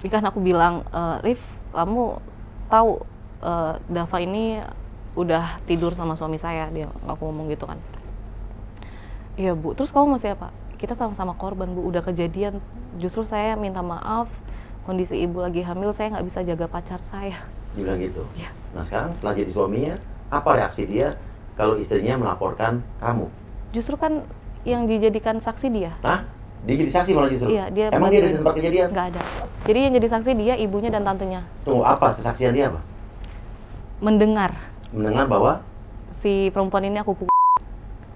[SPEAKER 3] Kan aku bilang, Rif, kamu tahu Dava ini udah tidur sama suami saya, dia aku ngomong gitu kan. Iya Bu, terus kamu masih apa? Kita sama-sama korban Bu, udah kejadian. Justru saya minta maaf, kondisi ibu lagi hamil, saya nggak bisa jaga pacar saya.
[SPEAKER 4] Dia bilang gitu?
[SPEAKER 3] Iya.
[SPEAKER 4] Nah sekarang setelah jadi suaminya, apa reaksi dia kalau istrinya melaporkan kamu?
[SPEAKER 3] Justru kan yang dijadikan saksi dia.
[SPEAKER 4] Hah? Dia jadi saksi malah justru?
[SPEAKER 3] Iya, dia
[SPEAKER 4] Emang dia ada di tempat kejadian?
[SPEAKER 3] nggak ada. Jadi yang jadi saksi dia, ibunya dan tantenya.
[SPEAKER 4] Tunggu, apa? Kesaksian dia apa?
[SPEAKER 3] Mendengar
[SPEAKER 4] Mendengar bahwa
[SPEAKER 3] si perempuan ini aku pukul.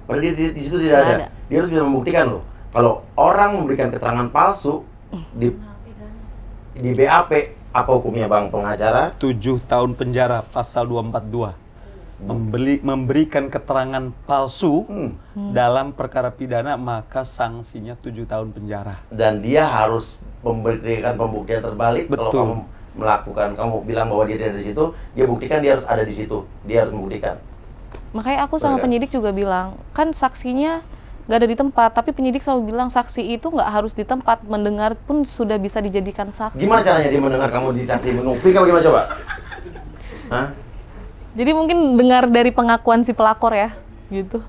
[SPEAKER 4] padahal dia di situ tidak
[SPEAKER 3] Nggak
[SPEAKER 4] ada. Dia harus bisa membuktikan loh. Kalau orang memberikan keterangan palsu di BAP, apa hukumnya Bang pengacara?
[SPEAKER 5] 7 tahun penjara pasal 242. Memberikan keterangan palsu dalam perkara pidana, maka sanksinya 7 tahun penjara.
[SPEAKER 4] Dan dia harus memberikan pembuktian terbalik. Kalau
[SPEAKER 5] Betul.
[SPEAKER 4] kamu melakukan, kamu bilang bahwa dia tidak ada di situ, dia buktikan dia harus ada di situ. Dia harus membuktikan.
[SPEAKER 3] Makanya aku sama
[SPEAKER 4] Bener.
[SPEAKER 3] penyidik juga bilang, kan saksinya nggak ada di tempat, tapi penyidik selalu bilang saksi itu nggak harus di tempat, mendengar pun sudah bisa dijadikan saksi.
[SPEAKER 4] Gimana caranya dia mendengar kamu di saksi mengupik apa gimana coba? Hah?
[SPEAKER 3] Jadi mungkin dengar dari pengakuan si pelakor ya, gitu.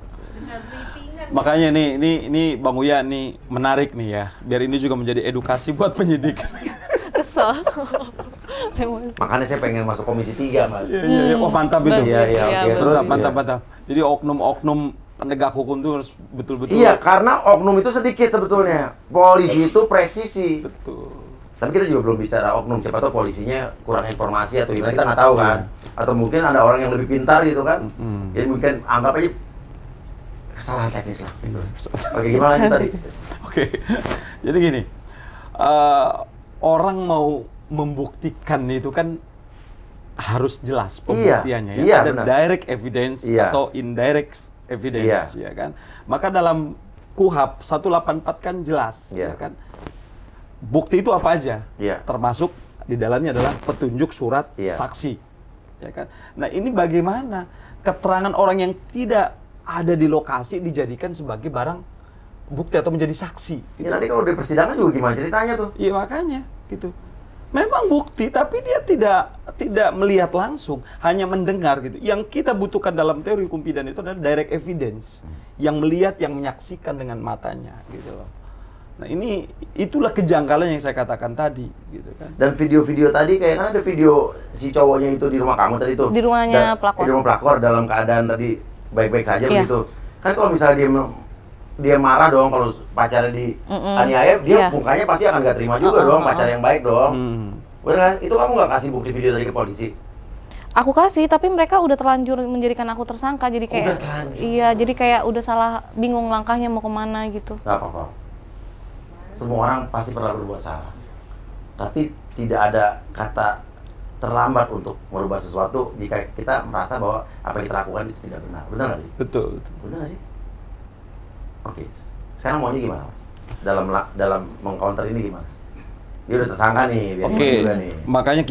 [SPEAKER 5] Makanya ini Bang Uya nih menarik nih ya, biar ini juga menjadi edukasi buat penyidik.
[SPEAKER 3] Kesel.
[SPEAKER 4] Makanya saya pengen masuk komisi 3, Mas.
[SPEAKER 5] Iya, oh mantap itu.
[SPEAKER 3] Iya,
[SPEAKER 4] iya, oke.
[SPEAKER 3] betul.
[SPEAKER 4] Terus,
[SPEAKER 5] Mantap. Jadi oknum-oknum penegak hukum itu harus betul-betul.
[SPEAKER 4] Iya, karena oknum itu sedikit sebetulnya. Polisi itu presisi.
[SPEAKER 5] Betul.
[SPEAKER 4] Tapi kita juga belum bicara oknum, siapa tahu polisinya kurang informasi atau gimana, kita nggak tahu kan. Atau mungkin ada orang yang lebih pintar gitu kan. Jadi mungkin anggap aja kesalahan teknis lah. Gitu. Oke, gimana lanjut tadi?
[SPEAKER 5] Oke. Jadi gini, orang mau membuktikan itu kan harus jelas pembuktiannya ya.
[SPEAKER 4] Iya,
[SPEAKER 5] Ada
[SPEAKER 4] benar.
[SPEAKER 5] direct evidence
[SPEAKER 4] Iya.
[SPEAKER 5] atau indirect evidence ya kan. Maka dalam KUHP 184 kan jelas
[SPEAKER 4] Iya.
[SPEAKER 5] ya kan. Bukti itu apa aja?
[SPEAKER 4] Iya.
[SPEAKER 5] Termasuk di dalamnya adalah petunjuk surat
[SPEAKER 4] Iya.
[SPEAKER 5] saksi. Ya kan? Nah, ini bagaimana keterangan orang yang tidak ada di lokasi dijadikan sebagai barang bukti atau menjadi saksi?
[SPEAKER 4] Ya nanti kalau di persidangan juga gimana ceritanya tuh?
[SPEAKER 5] Iya makanya gitu. Memang bukti tapi dia tidak melihat langsung, hanya mendengar gitu. Yang kita butuhkan dalam teori hukum pidana itu adalah direct evidence, yang melihat, yang menyaksikan dengan matanya gitu loh. Nah, itulah kejanggalan yang saya katakan tadi gitu kan.
[SPEAKER 4] Dan video-video tadi kayak kan ada video si cowoknya itu di rumah kamu tadi tuh.
[SPEAKER 3] Di rumahnya pelakor.
[SPEAKER 4] Di rumah pelakor dalam keadaan tadi baik-baik saja
[SPEAKER 3] Iya.
[SPEAKER 4] begitu. Kan kalau misalnya dia marah dong kalau pacarnya dianiaya, dia
[SPEAKER 3] Iya.
[SPEAKER 4] mukanya pasti akan gak terima juga dong, pacar yang baik dong. Bener kan? Itu kamu gak kasih bukti video tadi ke polisi?
[SPEAKER 3] Aku kasih, tapi mereka udah terlanjur menjadikan aku tersangka, jadi kayak
[SPEAKER 4] Udah terlanjur?
[SPEAKER 3] iya, jadi kayak udah salah, bingung langkahnya mau kemana gitu.
[SPEAKER 4] Gak apa-apa. Semua orang pasti pernah berbuat salah. Tapi tidak ada kata terlambat untuk merubah sesuatu jika kita merasa bahwa apa yang kita lakukan itu tidak benar. Benar nggak sih?
[SPEAKER 5] Betul.
[SPEAKER 4] Benar nggak sih? Oke. Sekarang maunya gimana, Mas? Dalam mengcounter ini gimana? Dia udah tersangka nih, biar
[SPEAKER 5] Oke,
[SPEAKER 4] gimana juga nih.
[SPEAKER 5] makanya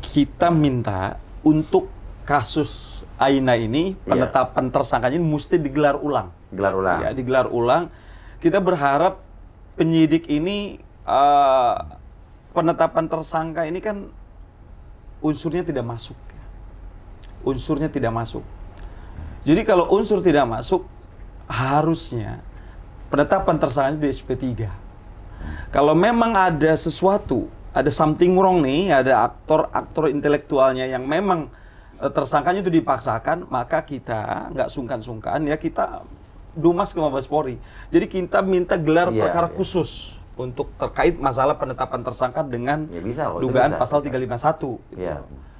[SPEAKER 5] kita minta untuk kasus Aina ini
[SPEAKER 4] Iya.
[SPEAKER 5] penetapan tersangkanya ini mesti digelar ulang.
[SPEAKER 4] Gelar ulang.
[SPEAKER 5] Ya, digelar ulang. Kita berharap penyidik ini penetapan tersangka ini kan unsurnya tidak masuk. Unsurnya tidak masuk. Jadi kalau unsur tidak masuk, harusnya penetapan tersangka di SP3. Kalau memang ada sesuatu, ada something wrong nih, ada aktor intelektualnya yang memang tersangkanya itu dipaksakan, maka kita nggak sungkan-sungkan ya kita dumas ke Mabes Polri. Jadi kita minta gelar
[SPEAKER 4] Iya,
[SPEAKER 5] perkara
[SPEAKER 4] iya.
[SPEAKER 5] khusus untuk terkait masalah penetapan tersangka dengan
[SPEAKER 4] Ya bisa, kok, itu
[SPEAKER 5] dugaan
[SPEAKER 4] bisa,
[SPEAKER 5] pasal
[SPEAKER 4] bisa.
[SPEAKER 5] 351. gitu.
[SPEAKER 4] Iya.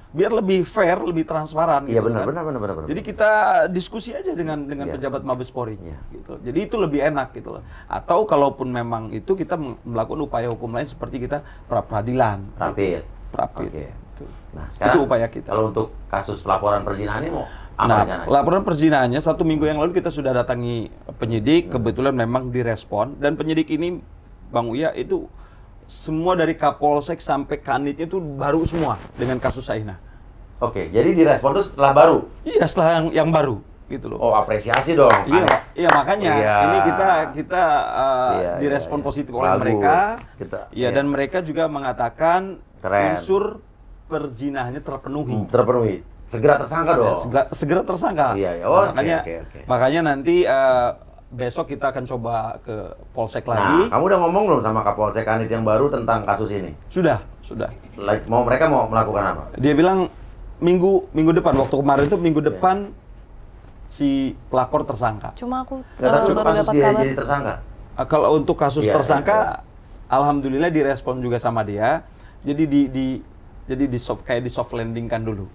[SPEAKER 5] Biar lebih fair, lebih transparan.
[SPEAKER 4] Iya
[SPEAKER 5] gitu
[SPEAKER 4] benar,
[SPEAKER 5] kan.
[SPEAKER 4] benar.
[SPEAKER 5] Jadi kita diskusi aja dengan
[SPEAKER 4] Iya.
[SPEAKER 5] pejabat Mabes Polri,
[SPEAKER 4] Iya.
[SPEAKER 5] gitu. Jadi itu lebih enak gitu loh. Atau kalaupun memang itu kita melakukan upaya hukum lain seperti kita pra peradilan.
[SPEAKER 4] Rapid.
[SPEAKER 5] Rapid.
[SPEAKER 4] Oke.
[SPEAKER 5] Itu.
[SPEAKER 4] Nah,
[SPEAKER 5] Itu
[SPEAKER 4] sekarang
[SPEAKER 5] upaya kita.
[SPEAKER 4] kalau untuk kasus pelaporan perzinahan ini mau apa
[SPEAKER 5] Nah,
[SPEAKER 4] rencananya?
[SPEAKER 5] laporan perzinahannya 1 minggu yang lalu kita sudah datangi penyidik, kebetulan memang direspon, dan penyidik ini Bang Uya itu semua dari Kapolsek sampai Kanitnya itu baru semua dengan kasus Aina.
[SPEAKER 4] Oke, jadi direspon itu setelah baru.
[SPEAKER 5] Iya, setelah yang baru gitu loh.
[SPEAKER 4] Oh, apresiasi dong.
[SPEAKER 5] Iya, iya makanya
[SPEAKER 4] Iya.
[SPEAKER 5] ini kita
[SPEAKER 4] Iya,
[SPEAKER 5] direspon
[SPEAKER 4] iya.
[SPEAKER 5] positif oleh
[SPEAKER 4] Bagus.
[SPEAKER 5] mereka.
[SPEAKER 4] Kita-
[SPEAKER 5] Iya,
[SPEAKER 4] iya.
[SPEAKER 5] dan mereka juga mengatakan
[SPEAKER 4] Keren.
[SPEAKER 5] unsur perzinahannya terpenuhi.
[SPEAKER 4] Terpenuhi. Segera tersangka
[SPEAKER 5] Ya,
[SPEAKER 4] dong.
[SPEAKER 5] segera tersangka.
[SPEAKER 4] Iya, iya. Oh,
[SPEAKER 5] makanya,
[SPEAKER 4] oke.
[SPEAKER 5] makanya nanti besok kita akan coba ke Polsek
[SPEAKER 4] Nah,
[SPEAKER 5] lagi.
[SPEAKER 4] kamu udah ngomong belum sama Kapolsek Kanit yang baru tentang kasus ini?
[SPEAKER 5] Sudah.
[SPEAKER 4] Mereka mau melakukan apa?
[SPEAKER 5] Dia bilang minggu depan, waktu kemarin itu minggu depan si pelakor tersangka.
[SPEAKER 3] Cuma aku
[SPEAKER 4] Nggak, tapi
[SPEAKER 3] baru
[SPEAKER 4] kasus
[SPEAKER 3] dapat
[SPEAKER 4] dia
[SPEAKER 3] kabar.
[SPEAKER 4] jadi tersangka.
[SPEAKER 5] Kalau untuk kasus
[SPEAKER 4] Iya,
[SPEAKER 5] tersangka, alhamdulillah direspon juga sama dia. Jadi kayak di soft landing kan dulu.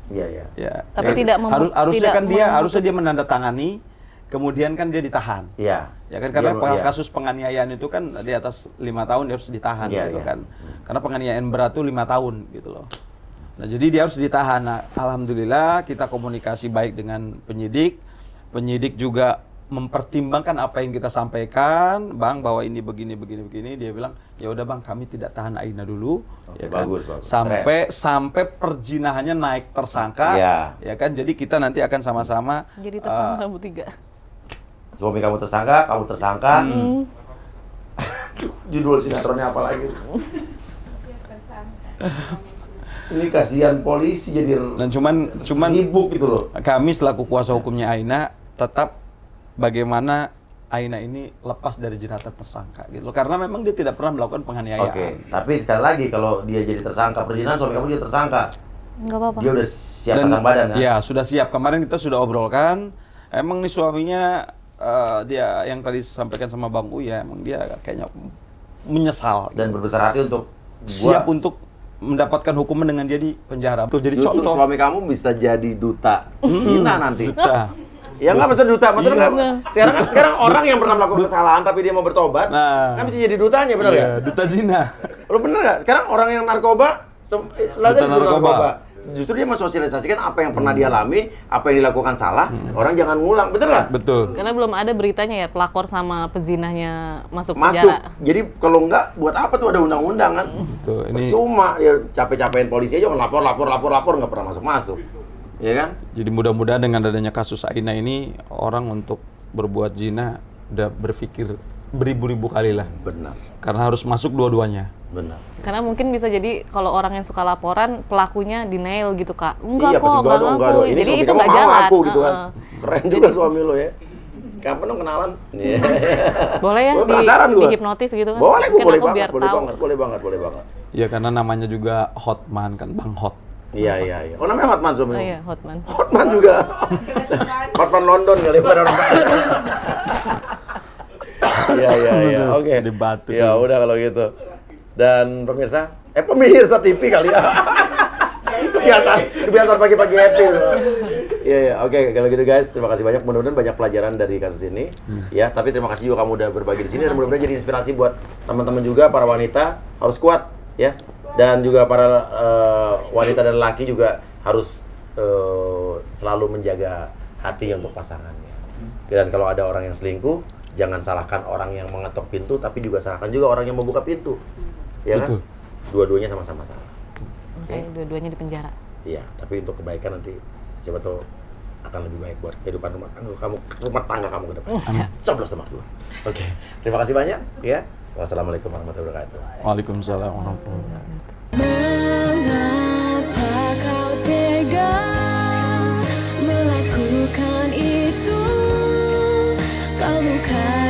[SPEAKER 4] Iya, iya.
[SPEAKER 5] Ya.
[SPEAKER 3] Tapi
[SPEAKER 5] Ya,
[SPEAKER 3] tidak
[SPEAKER 5] harusnya
[SPEAKER 3] tidak
[SPEAKER 5] kan dia
[SPEAKER 3] memutus.
[SPEAKER 5] harusnya dia menandatangani, kemudian kan dia ditahan.
[SPEAKER 4] Iya.
[SPEAKER 5] Ya kan karena
[SPEAKER 4] Iya.
[SPEAKER 5] kasus penganiayaan itu kan di atas 5 tahun dia harus ditahan
[SPEAKER 4] Iya,
[SPEAKER 5] gitu
[SPEAKER 4] iya.
[SPEAKER 5] kan. Karena penganiayaan berat tuh 5 tahun gitu loh. Nah, jadi dia harus ditahan. Nah, alhamdulillah kita komunikasi baik dengan penyidik. Penyidik juga mempertimbangkan apa yang kita sampaikan, Bang, bahwa ini begini. Dia bilang, "Ya udah Bang, kami tidak tahan Aina dulu."
[SPEAKER 4] Oke,
[SPEAKER 5] Ya kan?
[SPEAKER 4] bagus.
[SPEAKER 5] Sampai perjinahannya naik tersangka.
[SPEAKER 4] Iya.
[SPEAKER 5] Ya kan? Jadi kita nanti akan sama-sama
[SPEAKER 3] Jadi tersangka bertiga.
[SPEAKER 4] Suami kamu tersangka, kamu tersangka. Judul sinetronnya apa lagi? Ini kasihan polisi jadi
[SPEAKER 5] Dan cuman
[SPEAKER 4] sibuk gitu loh.
[SPEAKER 5] kami selaku kuasa hukumnya Aina tetap bagaimana Aina ini lepas dari jeratan tersangka gitu loh. Karena memang dia tidak pernah melakukan penganiayaan.
[SPEAKER 4] Oke, tapi sekali lagi kalau dia jadi tersangka perzinahan, suami kamu jadi tersangka.
[SPEAKER 3] Enggak apa-apa.
[SPEAKER 4] Dia udah siap pasang badan kan?
[SPEAKER 5] Ya, sudah siap. Kemarin kita sudah obrolkan. Emang nih suaminya dia yang tadi sampaikan sama Bang Uya, emang dia kayaknya menyesal
[SPEAKER 4] Dan berbesar hati untuk
[SPEAKER 5] siap untuk mendapatkan hukuman dengan dia di penjara. Tuh jadi
[SPEAKER 4] Justru
[SPEAKER 5] contoh.
[SPEAKER 4] suami kamu bisa jadi duta zina nanti.
[SPEAKER 5] Duta.
[SPEAKER 4] Ya nggak bisa duta, maksudnya
[SPEAKER 5] Iya.
[SPEAKER 4] nggak. Sekarang orang yang pernah melakukan kesalahan tapi dia mau bertobat,
[SPEAKER 5] Nah.
[SPEAKER 4] kan bisa jadi dutanya, benar
[SPEAKER 5] Iya,
[SPEAKER 4] ya?
[SPEAKER 5] duta zina.
[SPEAKER 4] Lo bener nggak? Sekarang orang yang narkoba,
[SPEAKER 5] Duta narkoba.
[SPEAKER 4] justru dia mensosialisasikan apa yang pernah dialami, apa yang dilakukan salah, orang jangan ngulang, bener nggak?
[SPEAKER 5] Betul.
[SPEAKER 3] Karena belum ada beritanya ya pelakor sama pezinahnya masuk
[SPEAKER 4] Masuk.
[SPEAKER 3] penjara.
[SPEAKER 4] Jadi kalau nggak, buat apa tuh ada undang-undang kan?
[SPEAKER 5] Betul. Ini
[SPEAKER 4] Cuma dia capek-capekin polisi aja lapor nggak pernah masuk. Ya kan?
[SPEAKER 5] jadi mudah-mudahan dengan adanya kasus Aina ini orang untuk berbuat zina udah berpikir beribu-ribu kali lah.
[SPEAKER 4] Benar.
[SPEAKER 5] Karena harus masuk dua-duanya.
[SPEAKER 4] Benar.
[SPEAKER 3] Karena mungkin bisa jadi kalau orang yang suka laporan pelakunya denial gitu Kak. Enggak
[SPEAKER 4] Iya,
[SPEAKER 3] kok,
[SPEAKER 4] pasti
[SPEAKER 3] nggak
[SPEAKER 4] enggak
[SPEAKER 3] ngaku.
[SPEAKER 4] dong. Ini
[SPEAKER 3] Jadi
[SPEAKER 4] suami
[SPEAKER 3] itu
[SPEAKER 4] kamu
[SPEAKER 3] nggak
[SPEAKER 4] mau
[SPEAKER 3] jalan.
[SPEAKER 4] ngaku gitu kan.
[SPEAKER 3] Heeh.
[SPEAKER 4] Keren juga suami lo ya. Kapan dong kenalan? Iya.
[SPEAKER 3] Boleh ya
[SPEAKER 4] Gua penasaran gua.
[SPEAKER 3] dihipnotis gitu kan?
[SPEAKER 4] Boleh,
[SPEAKER 3] Mungkin
[SPEAKER 4] boleh
[SPEAKER 3] aku
[SPEAKER 4] banget,
[SPEAKER 3] biar tahu.
[SPEAKER 4] boleh banget.
[SPEAKER 5] Ya karena namanya juga Hotman kan, Bang Hot.
[SPEAKER 4] Iya. Oh namanya Hotman suami
[SPEAKER 3] Oh
[SPEAKER 4] lo?
[SPEAKER 3] iya, Hotman.
[SPEAKER 4] Hotman juga. Hotman London kali pada orang. Iya. Oke.
[SPEAKER 5] Di Batu.
[SPEAKER 4] Ya udah kalau gitu. Dan pemirsa TV kali ya. Kebiasaan pagi-pagi happy. Iya. Oke, kalau gitu guys, terima kasih banyak. Mudah-mudahan banyak pelajaran dari kasus ini. Ya, tapi terima kasih juga kamu udah berbagi di sini dan mudah-mudahan jadi inspirasi buat teman-teman juga, para wanita harus kuat ya. Dan juga para wanita dan laki juga harus selalu menjaga hati untuk pasangannya. Dan kalau ada orang yang selingkuh, jangan salahkan orang yang mengetok pintu, tapi juga salahkan juga orang yang membuka pintu. Ya kan?
[SPEAKER 5] Betul.
[SPEAKER 4] Dua-duanya sama-sama salah.
[SPEAKER 3] Oke, dua-duanya di penjara.
[SPEAKER 4] Iya, tapi untuk kebaikan nanti siapa tahu akan lebih baik buat kehidupan rumah tangga kamu ke depan. Coblos nomor 2. Oke. Terima kasih banyak ya. Wassalamualaikum warahmatullahi wabarakatuh.
[SPEAKER 5] Waalaikumsalam warahmatullahi wabarakatuh.
[SPEAKER 7] Mengapa kau tega melakukan itu? Kau bukan